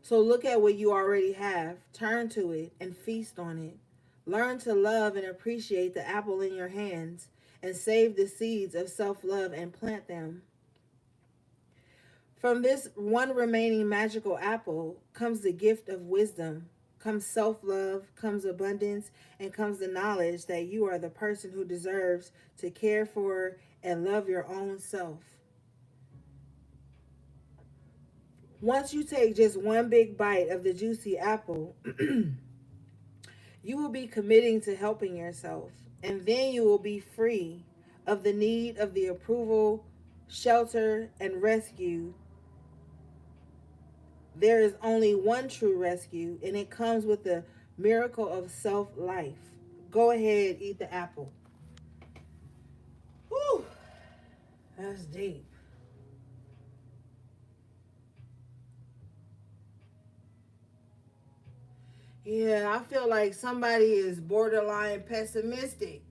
So look at what you already have, turn to it, and feast on it. Learn to love and appreciate the apple in your hands, and save the seeds of self-love and plant them. From this one remaining magical apple comes the gift of wisdom, comes self-love, comes abundance, and comes the knowledge that you are the person who deserves to care for and love your own self. Once you take just one big bite of the juicy apple, you will be committing to helping yourself, and then you will be free of the need of the approval, shelter, and rescue. There is only one true rescue, and it comes with the miracle of self-life. Go ahead, eat the apple. Whew, that's deep. Yeah, I feel like somebody is borderline pessimistic.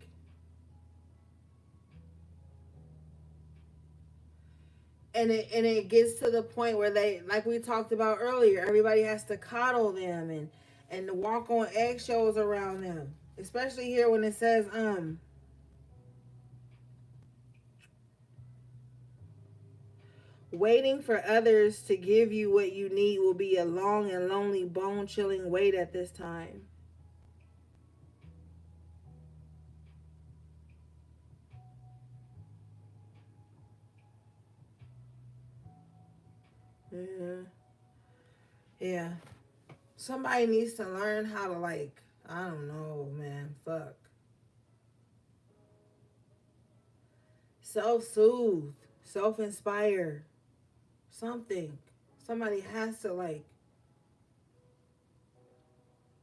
And it gets to the point where they, like we talked about earlier, everybody has to coddle them and walk on eggshells around them. Especially here when it says waiting for others to give you what you need will be a long and lonely, bone-chilling wait at this time. Yeah. Yeah. Somebody needs to learn how to, like, I don't know, man. Fuck. Self-soothe. Self-inspire. Something. Somebody has to, like,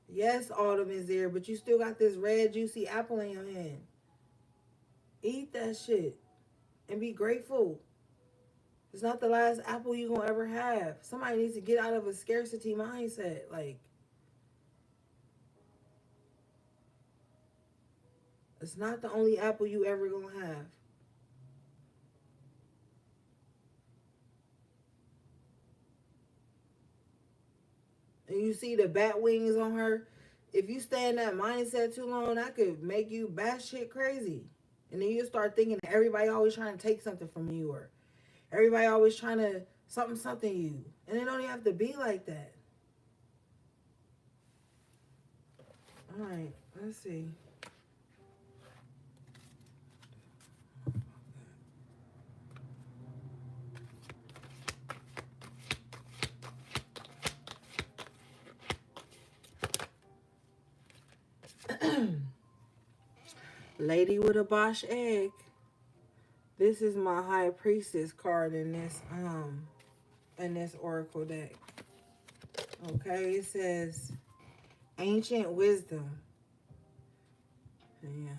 yes, autumn is there, but you still got this red, juicy apple in your hand. Eat that shit and be grateful. It's not the last apple you're going to ever have. Somebody needs to get out of a scarcity mindset. Like, it's not the only apple you ever going to have. And you see the bat wings on her. If you stay in that mindset too long, that could make you batshit crazy. And then you start thinking that everybody always trying to take something from you, or everybody always trying to something you. And it don't even have to be like that. All right, let's see. Lady with a Bosch egg. This is my High Priestess card in this oracle deck. Okay, it says ancient wisdom. Yeah.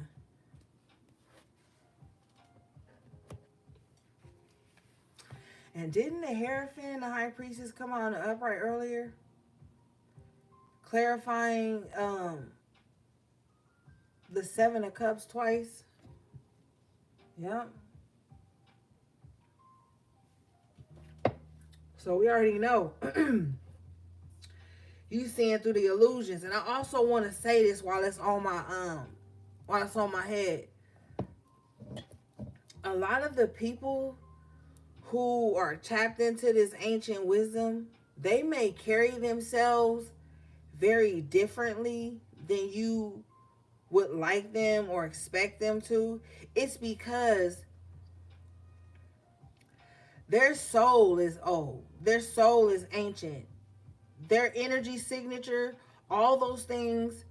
And didn't the Hierophant, the High Priestess, come out on the upright earlier? Clarifying the Seven of Cups twice. Yep. So we already know. You seeing through the illusions. And I also want to say this while it's on my head. A lot of the people who are tapped into this ancient wisdom, they may carry themselves very differently than you would like them or expect them to. It's because their soul is old. Their soul is ancient. Their energy signature, all those things,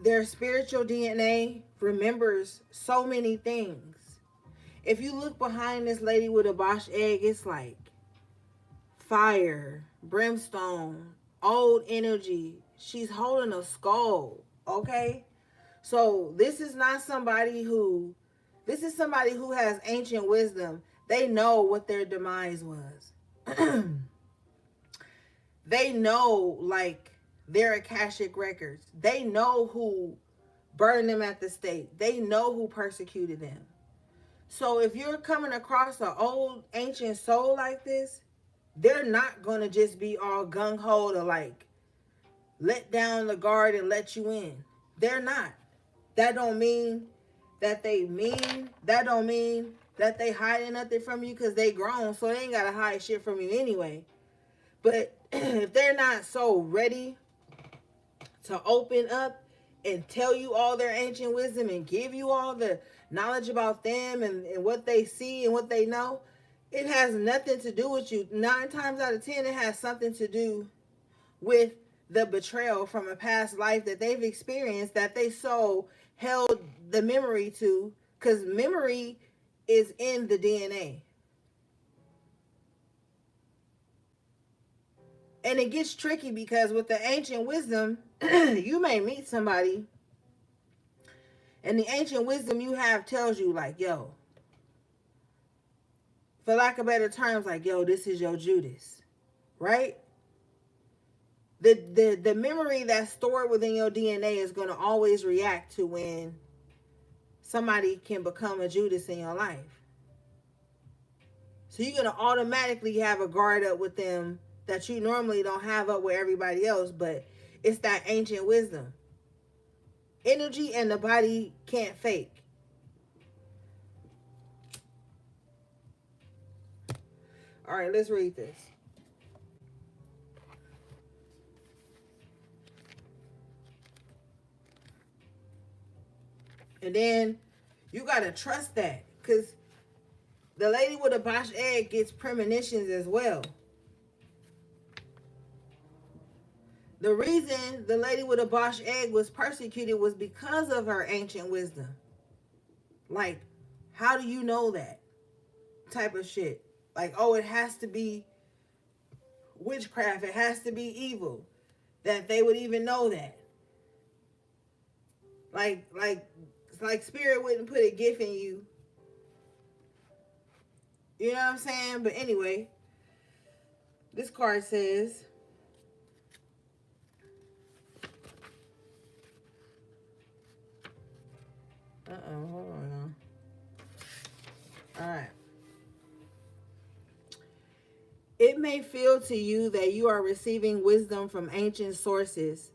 their spiritual DNA remembers so many things. If you look behind this lady with a Bosch egg, it's like fire, brimstone, old energy. She's holding a skull, okay? So this is somebody who has ancient wisdom. They know what their demise was. They know, like, their Akashic records. They know who burned them at the stake. They know who persecuted them. So if you're coming across an old ancient soul like this, they're not going to just be all gung-ho to, like, let down the guard and let you in. They're not. That don't mean that they mean. That don't mean that they hiding nothing from you, because they grown, so they ain't got to hide shit from you anyway. But if they're not so ready to open up and tell you all their ancient wisdom and give you all the knowledge about them and what they see and what they know, it has nothing to do with you. 9 times out of 10, it has something to do with the betrayal from a past life that they've experienced, that they so held the memory to, because memory is in the DNA. And it gets tricky because with the ancient wisdom, you may meet somebody and the ancient wisdom you have tells you, like, yo, for lack of better terms, like, yo, this is your Judas, right? The memory that's stored within your DNA is going to always react to when somebody can become a Judas in your life. So you're going to automatically have a guard up with them that you normally don't have up with everybody else, but it's that ancient wisdom. Energy and the body can't fake. All right, let's read this. And then you got to trust that, because the lady with a Bosch egg gets premonitions as well. The reason the lady with a Bosch egg was persecuted was because of her ancient wisdom. Like, how do you know that? Type of shit. Like, oh, it has to be witchcraft. It has to be evil. That they would even know that. Like spirit wouldn't put a gift in you. You know what I'm saying? But anyway, this card says, hold on now. All right. It may feel to you that you are receiving wisdom from ancient sources,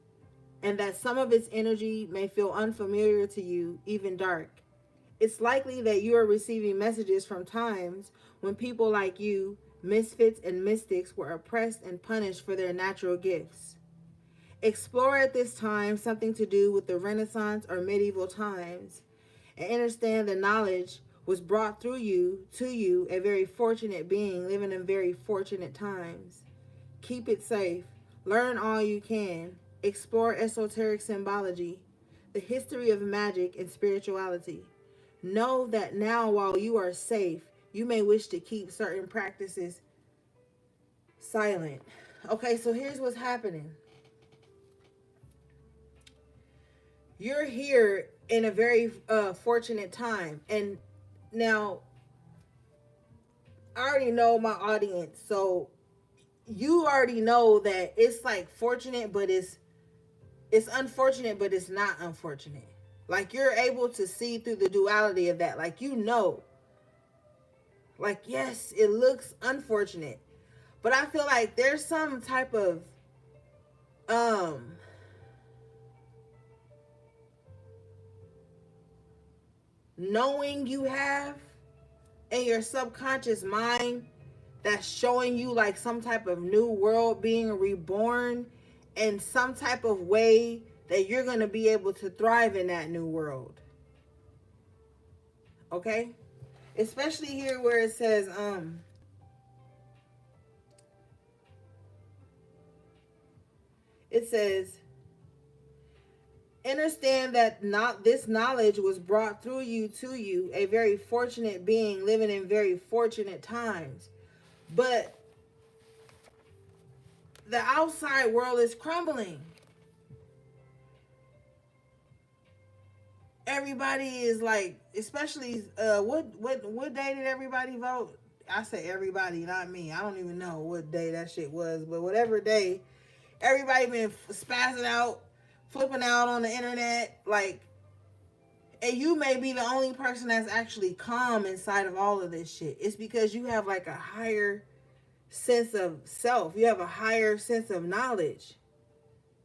and that some of its energy may feel unfamiliar to you, even dark. It's likely that you are receiving messages from times when people like you, misfits and mystics, were oppressed and punished for their natural gifts. Explore at this time something to do with the Renaissance or medieval times, and understand the knowledge was brought through you to you, a very fortunate being living in very fortunate times. Keep it safe. Learn all you can. Explore esoteric symbology, the history of magic and spirituality. Know that now, while you are safe, you may wish to keep certain practices silent. Okay, so here's what's happening. You're here in a very fortunate time. And now, already know my audience, so you already know that it's like fortunate, but it's unfortunate, but it's not unfortunate. Like you're able to see through the duality of that. Like you know, like yes, it looks unfortunate, but I feel like there's some type of um knowing you have in your subconscious mind that's showing you like some type of new world being reborn in some type of way that you're going to be able to thrive in that new world. Okay? Especially here where it says it says understand that not this knowledge was brought through you to you, a very fortunate being living in very fortunate times. But the outside world is crumbling. Everybody is like, especially what day did everybody vote? I say everybody, not me. I don't even know what day that shit was, but whatever day, everybody been spazzing out, flipping out on the internet, like, and you may be the only person that's actually calm inside of all of this shit. It's because you have like a higher sense of self. You have a higher sense of knowledge.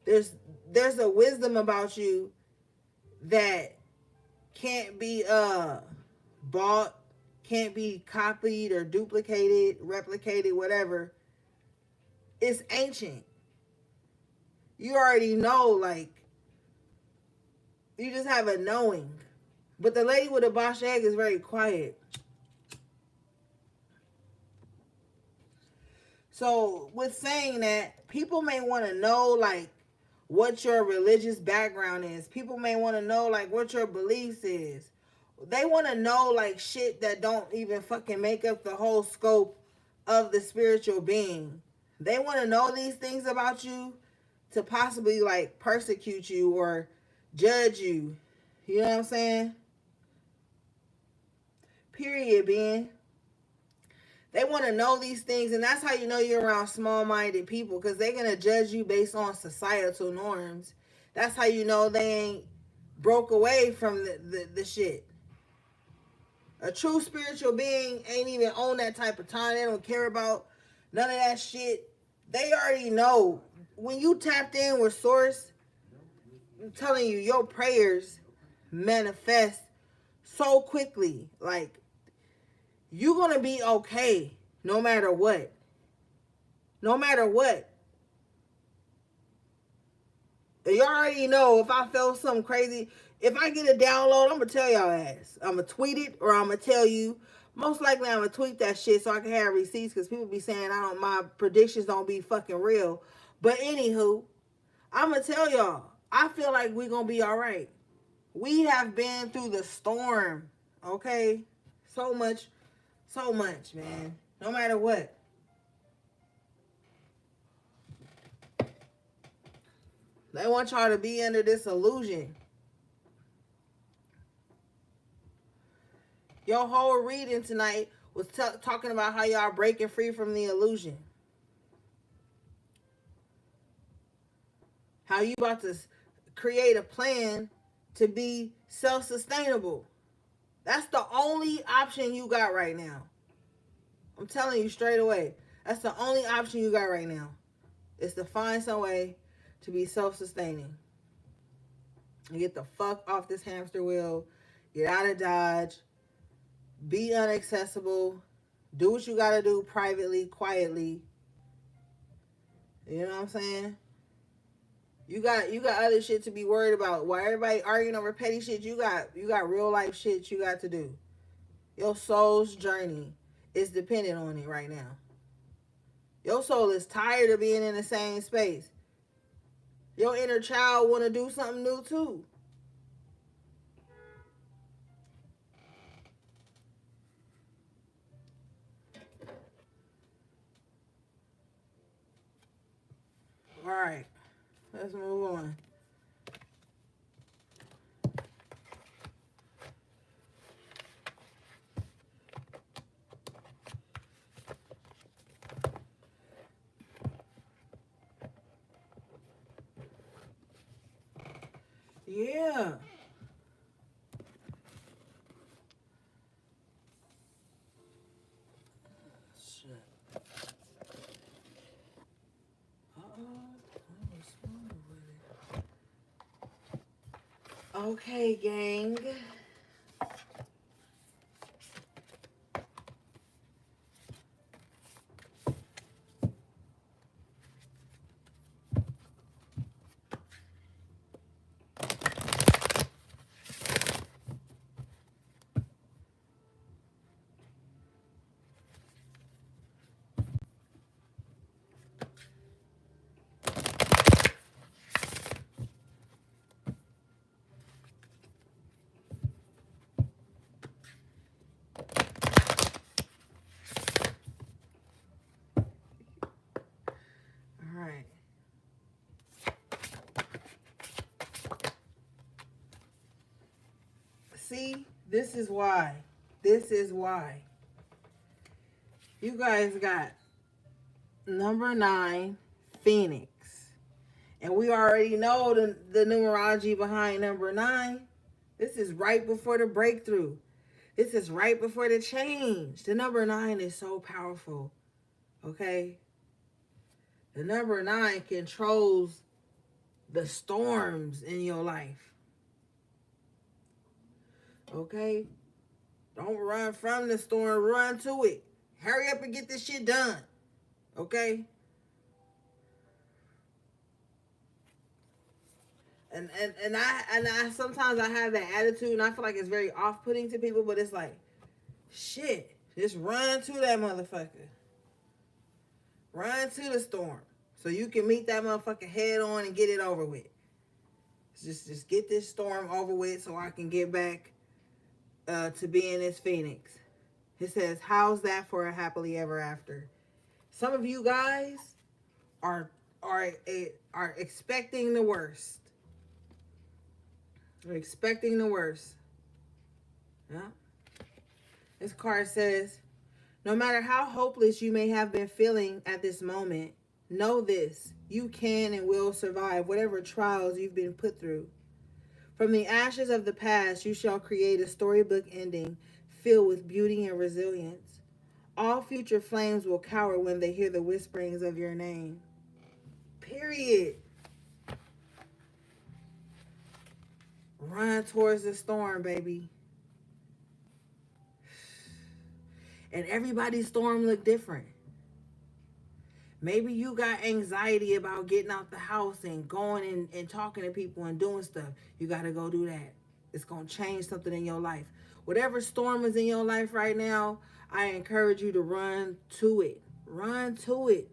There's a wisdom about you that can't be bought, can't be copied or duplicated, replicated, whatever. It's ancient. You already know, like, you just have a knowing. But the lady with the bosh egg is very quiet. So with saying that, people may want to know like what your religious background is. People may want to know like what your beliefs is. They want to know like shit that don't even fucking make up the whole scope of the spiritual being. They want to know these things about you to possibly like persecute you or judge you. You know what I'm saying? Period, being. They want to know these things, and that's how you know you're around small-minded people, because they're going to judge you based on societal norms. That's how you know they ain't broke away from the shit. A true spiritual being ain't even on that type of time. They don't care about none of that shit. They already know. When you tapped in with Source, I'm telling you, your prayers manifest so quickly. Like, you're going to be okay no matter what. No matter what. You already know if I felt something crazy, if I get a download, I'm going to tell y'all ass. I'm going to tweet it or I'm going to tell you. Most likely I'm going to tweet that shit so I can have receipts, because people be saying my predictions don't be fucking real. But anywho, I'm going to tell y'all, I feel like we're going to be all right. We have been through the storm, okay? So much, man. No matter what. They want y'all to be under this illusion. Your whole reading tonight was talking about how y'all breaking free from the illusion. How you about to create a plan to be self-sustainable. That's the only option you got right now. I'm telling you straight away. That's the only option you got right now. Is to find some way to be self-sustaining. And get the fuck off this hamster wheel. Get out of Dodge. Be inaccessible. Do what you gotta do privately, quietly. You know what I'm saying? You got other shit to be worried about. While everybody arguing over petty shit, you got real life shit you got to do. Your soul's journey is dependent on it right now. Your soul is tired of being in the same space. Your inner child want to do something new too. All right, let's move on. Yeah. Shit. What's wrong with it? Okay, gang. All right. See, this is why. This is why. You guys got number 9, Phoenix. And we already know the numerology behind number 9. This is right before the breakthrough. This is right before the change. The number 9 is so powerful. Okay? The number 9 controls the storms in your life. Okay? Don't run from the storm, run to it. Hurry up and get this shit done. Okay? And I sometimes I have that attitude and I feel like it's very off-putting to people, but it's like, shit, just run to that motherfucker. Run to the storm. So you can meet that motherfucker head on and get it over with. Just get this storm over with so I can get back to being this Phoenix. It says, how's that for a happily ever after? Some of you guys are expecting the worst. You're expecting the worst. Yeah. This card says, no matter how hopeless you may have been feeling at this moment, know this: you can and will survive whatever trials you've been put through. From the ashes of the past, you shall create a storybook ending filled with beauty and resilience. All future flames will cower when they hear the whisperings of your name. Period. Run towards the storm, baby. And everybody's storm look different. Maybe you got anxiety about getting out the house and going and talking to people and doing stuff. You got to go do that. It's going to change something in your life. Whatever storm is in your life right now, I encourage you to run to it. Run to it.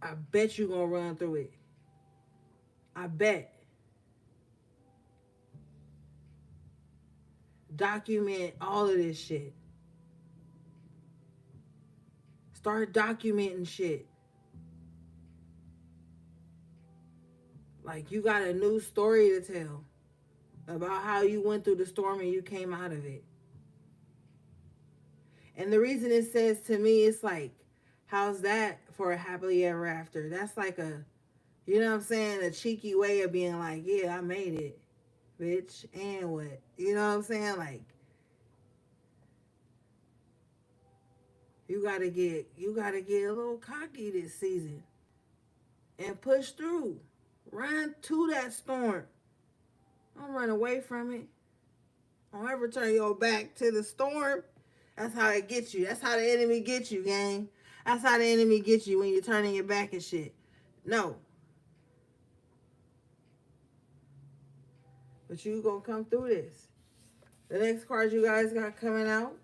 I bet you're going to run through it. I bet. Document all of this shit. Start documenting shit. Like you got a new story to tell about how you went through the storm and you came out of it. And the reason it says to me, it's like, how's that for a happily ever after? That's like a, you know what I'm saying, a cheeky way of being like, yeah, I made it, bitch, and what? You know what I'm saying? Like, you gotta get a little cocky this season and push through. Run to that storm. Don't run away from it. Don't ever turn your back to the storm. That's how it gets you. That's how the enemy gets you, gang. That's how the enemy gets you when you're turning your back and shit. No. But you gonna come through this. The next card you guys got coming out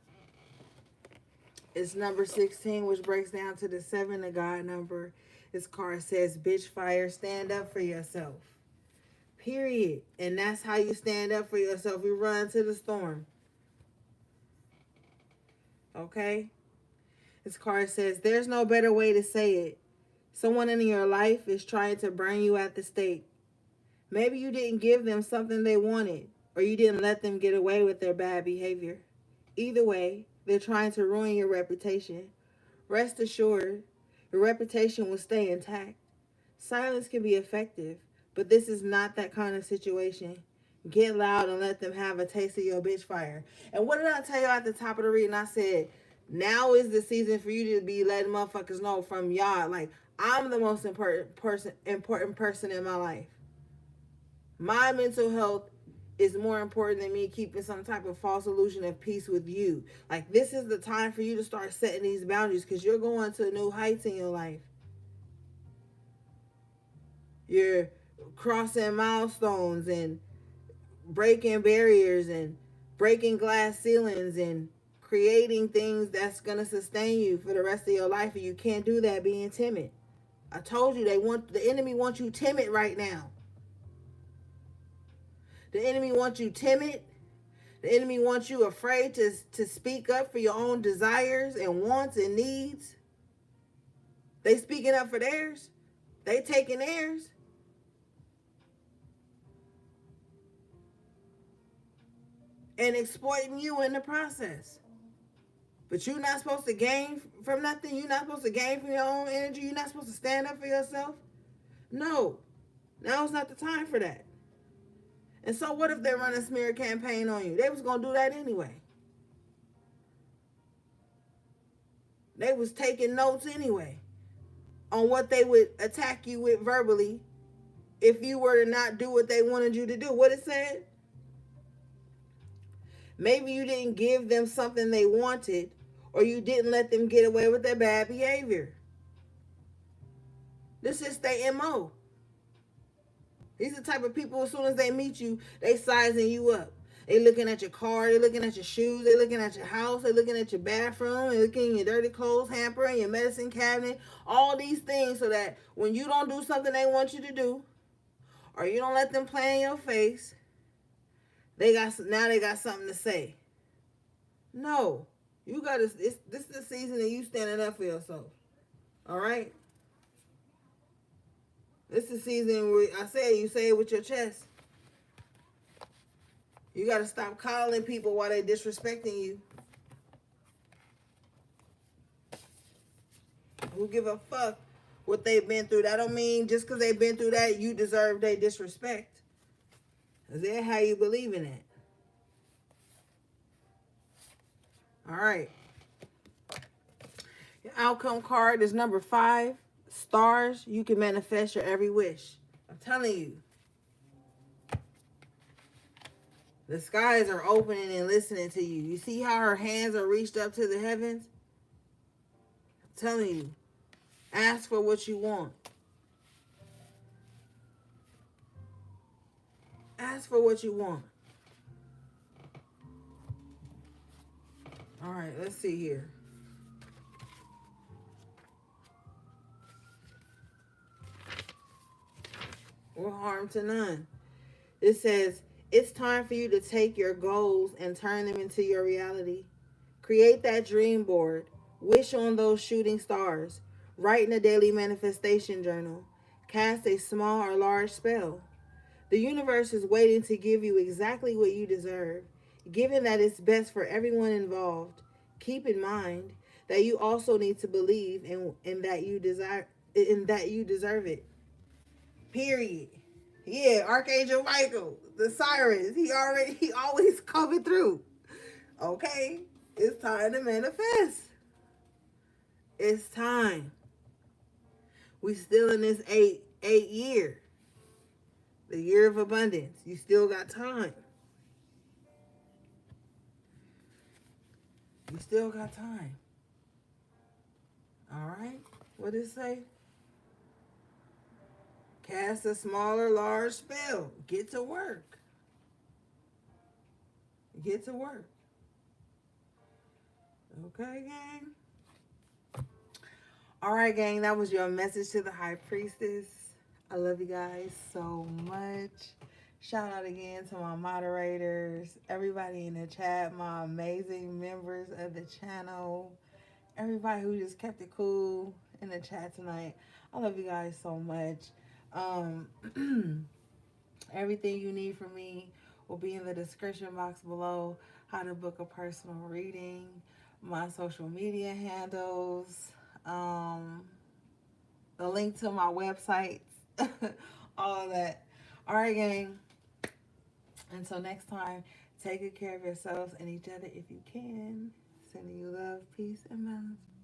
is number 16, which breaks down to the 7 of God number. This card says, bitch fire, stand up for yourself. Period. And that's how you stand up for yourself. You run to the storm. Okay? This card says, there's no better way to say it. Someone in your life is trying to burn you at the stake. Maybe you didn't give them something they wanted, or you didn't let them get away with their bad behavior. Either way, they're trying to ruin your reputation. Rest assured, your reputation will stay intact. Silence can be effective, But this is not that kind of situation. Get loud and let them have a taste of your bitch fire. And what did I tell you at the top of the reading? I said, now is the season for you to be letting motherfuckers know from y'all. Like, I'm the most important person in my life. My mental health is more important than me keeping some type of false illusion of peace with you. Like, this is the time for you to start setting these boundaries because you're going to new heights in your life. You're crossing milestones and breaking barriers and breaking glass ceilings and creating things that's going to sustain you for the rest of your life. And you can't do that being timid. I told you the enemy wants you timid right now. The enemy wants you timid. The enemy wants you afraid to speak up for your own desires and wants and needs. They speaking up for theirs. They taking theirs. And exploiting you in the process. But you're not supposed to gain from nothing. You're not supposed to gain from your own energy. You're not supposed to stand up for yourself. No. Now's not the time for that. And so what if they run a smear campaign on you? They was going to do that anyway. They was taking notes anyway on what they would attack you with verbally if you were to not do what they wanted you to do. What it said? Maybe you didn't give them something they wanted, or you didn't let them get away with their bad behavior. This is their MO. These are the type of people, as soon as they meet you, they sizing you up. They looking at your car, they looking at your shoes, they looking at your house, they looking at your bathroom, they looking at your dirty clothes hamper and your medicine cabinet, all these things so that when you don't do something they want you to do, or you don't let them play in your face, they got something to say. No. You gotta, this is the season of you standing up for yourself. All right? This is the season where I say you say it with your chest. You got to stop calling people while they're disrespecting you. Who give a fuck what they've been through? That don't mean just because they've been through that, you deserve their disrespect. Is that how you believe in it? All right. Your outcome card is number 5. Stars, you can manifest your every wish. I'm telling you. The skies are opening and listening to you. You see how her hands are reached up to the heavens? I'm telling you. Ask for what you want. Ask for what you want. All right, let's see here. Or harm to none. It says, it's time for you to take your goals and turn them into your reality. Create that dream board. Wish on those shooting stars. Write in a daily manifestation journal. Cast a small or large spell. The universe is waiting to give you exactly what you deserve. Given that it's best for everyone involved, keep in mind that you also need to believe in that you deserve it. Period. Yeah, Archangel Michael, the sirens, he always coming through. Okay, it's time to manifest. It's time. We still in this eight year, the year of abundance. You still got time. You still got time. All right, what did it say? Cast a small or large spell. Get to work. Get to work. Okay, gang? All right, gang. That was your message to the High Priestess. I love you guys so much. Shout out again to my moderators, everybody in the chat, my amazing members of the channel, everybody who just kept it cool in the chat tonight. I love you guys so much. Everything you need from me will be in the description box below. How to book a personal reading, my social media handles, the link to my websites, all of that. All right, gang. Until next time, take good care of yourselves and each other if you can. Sending you love, peace, and balance.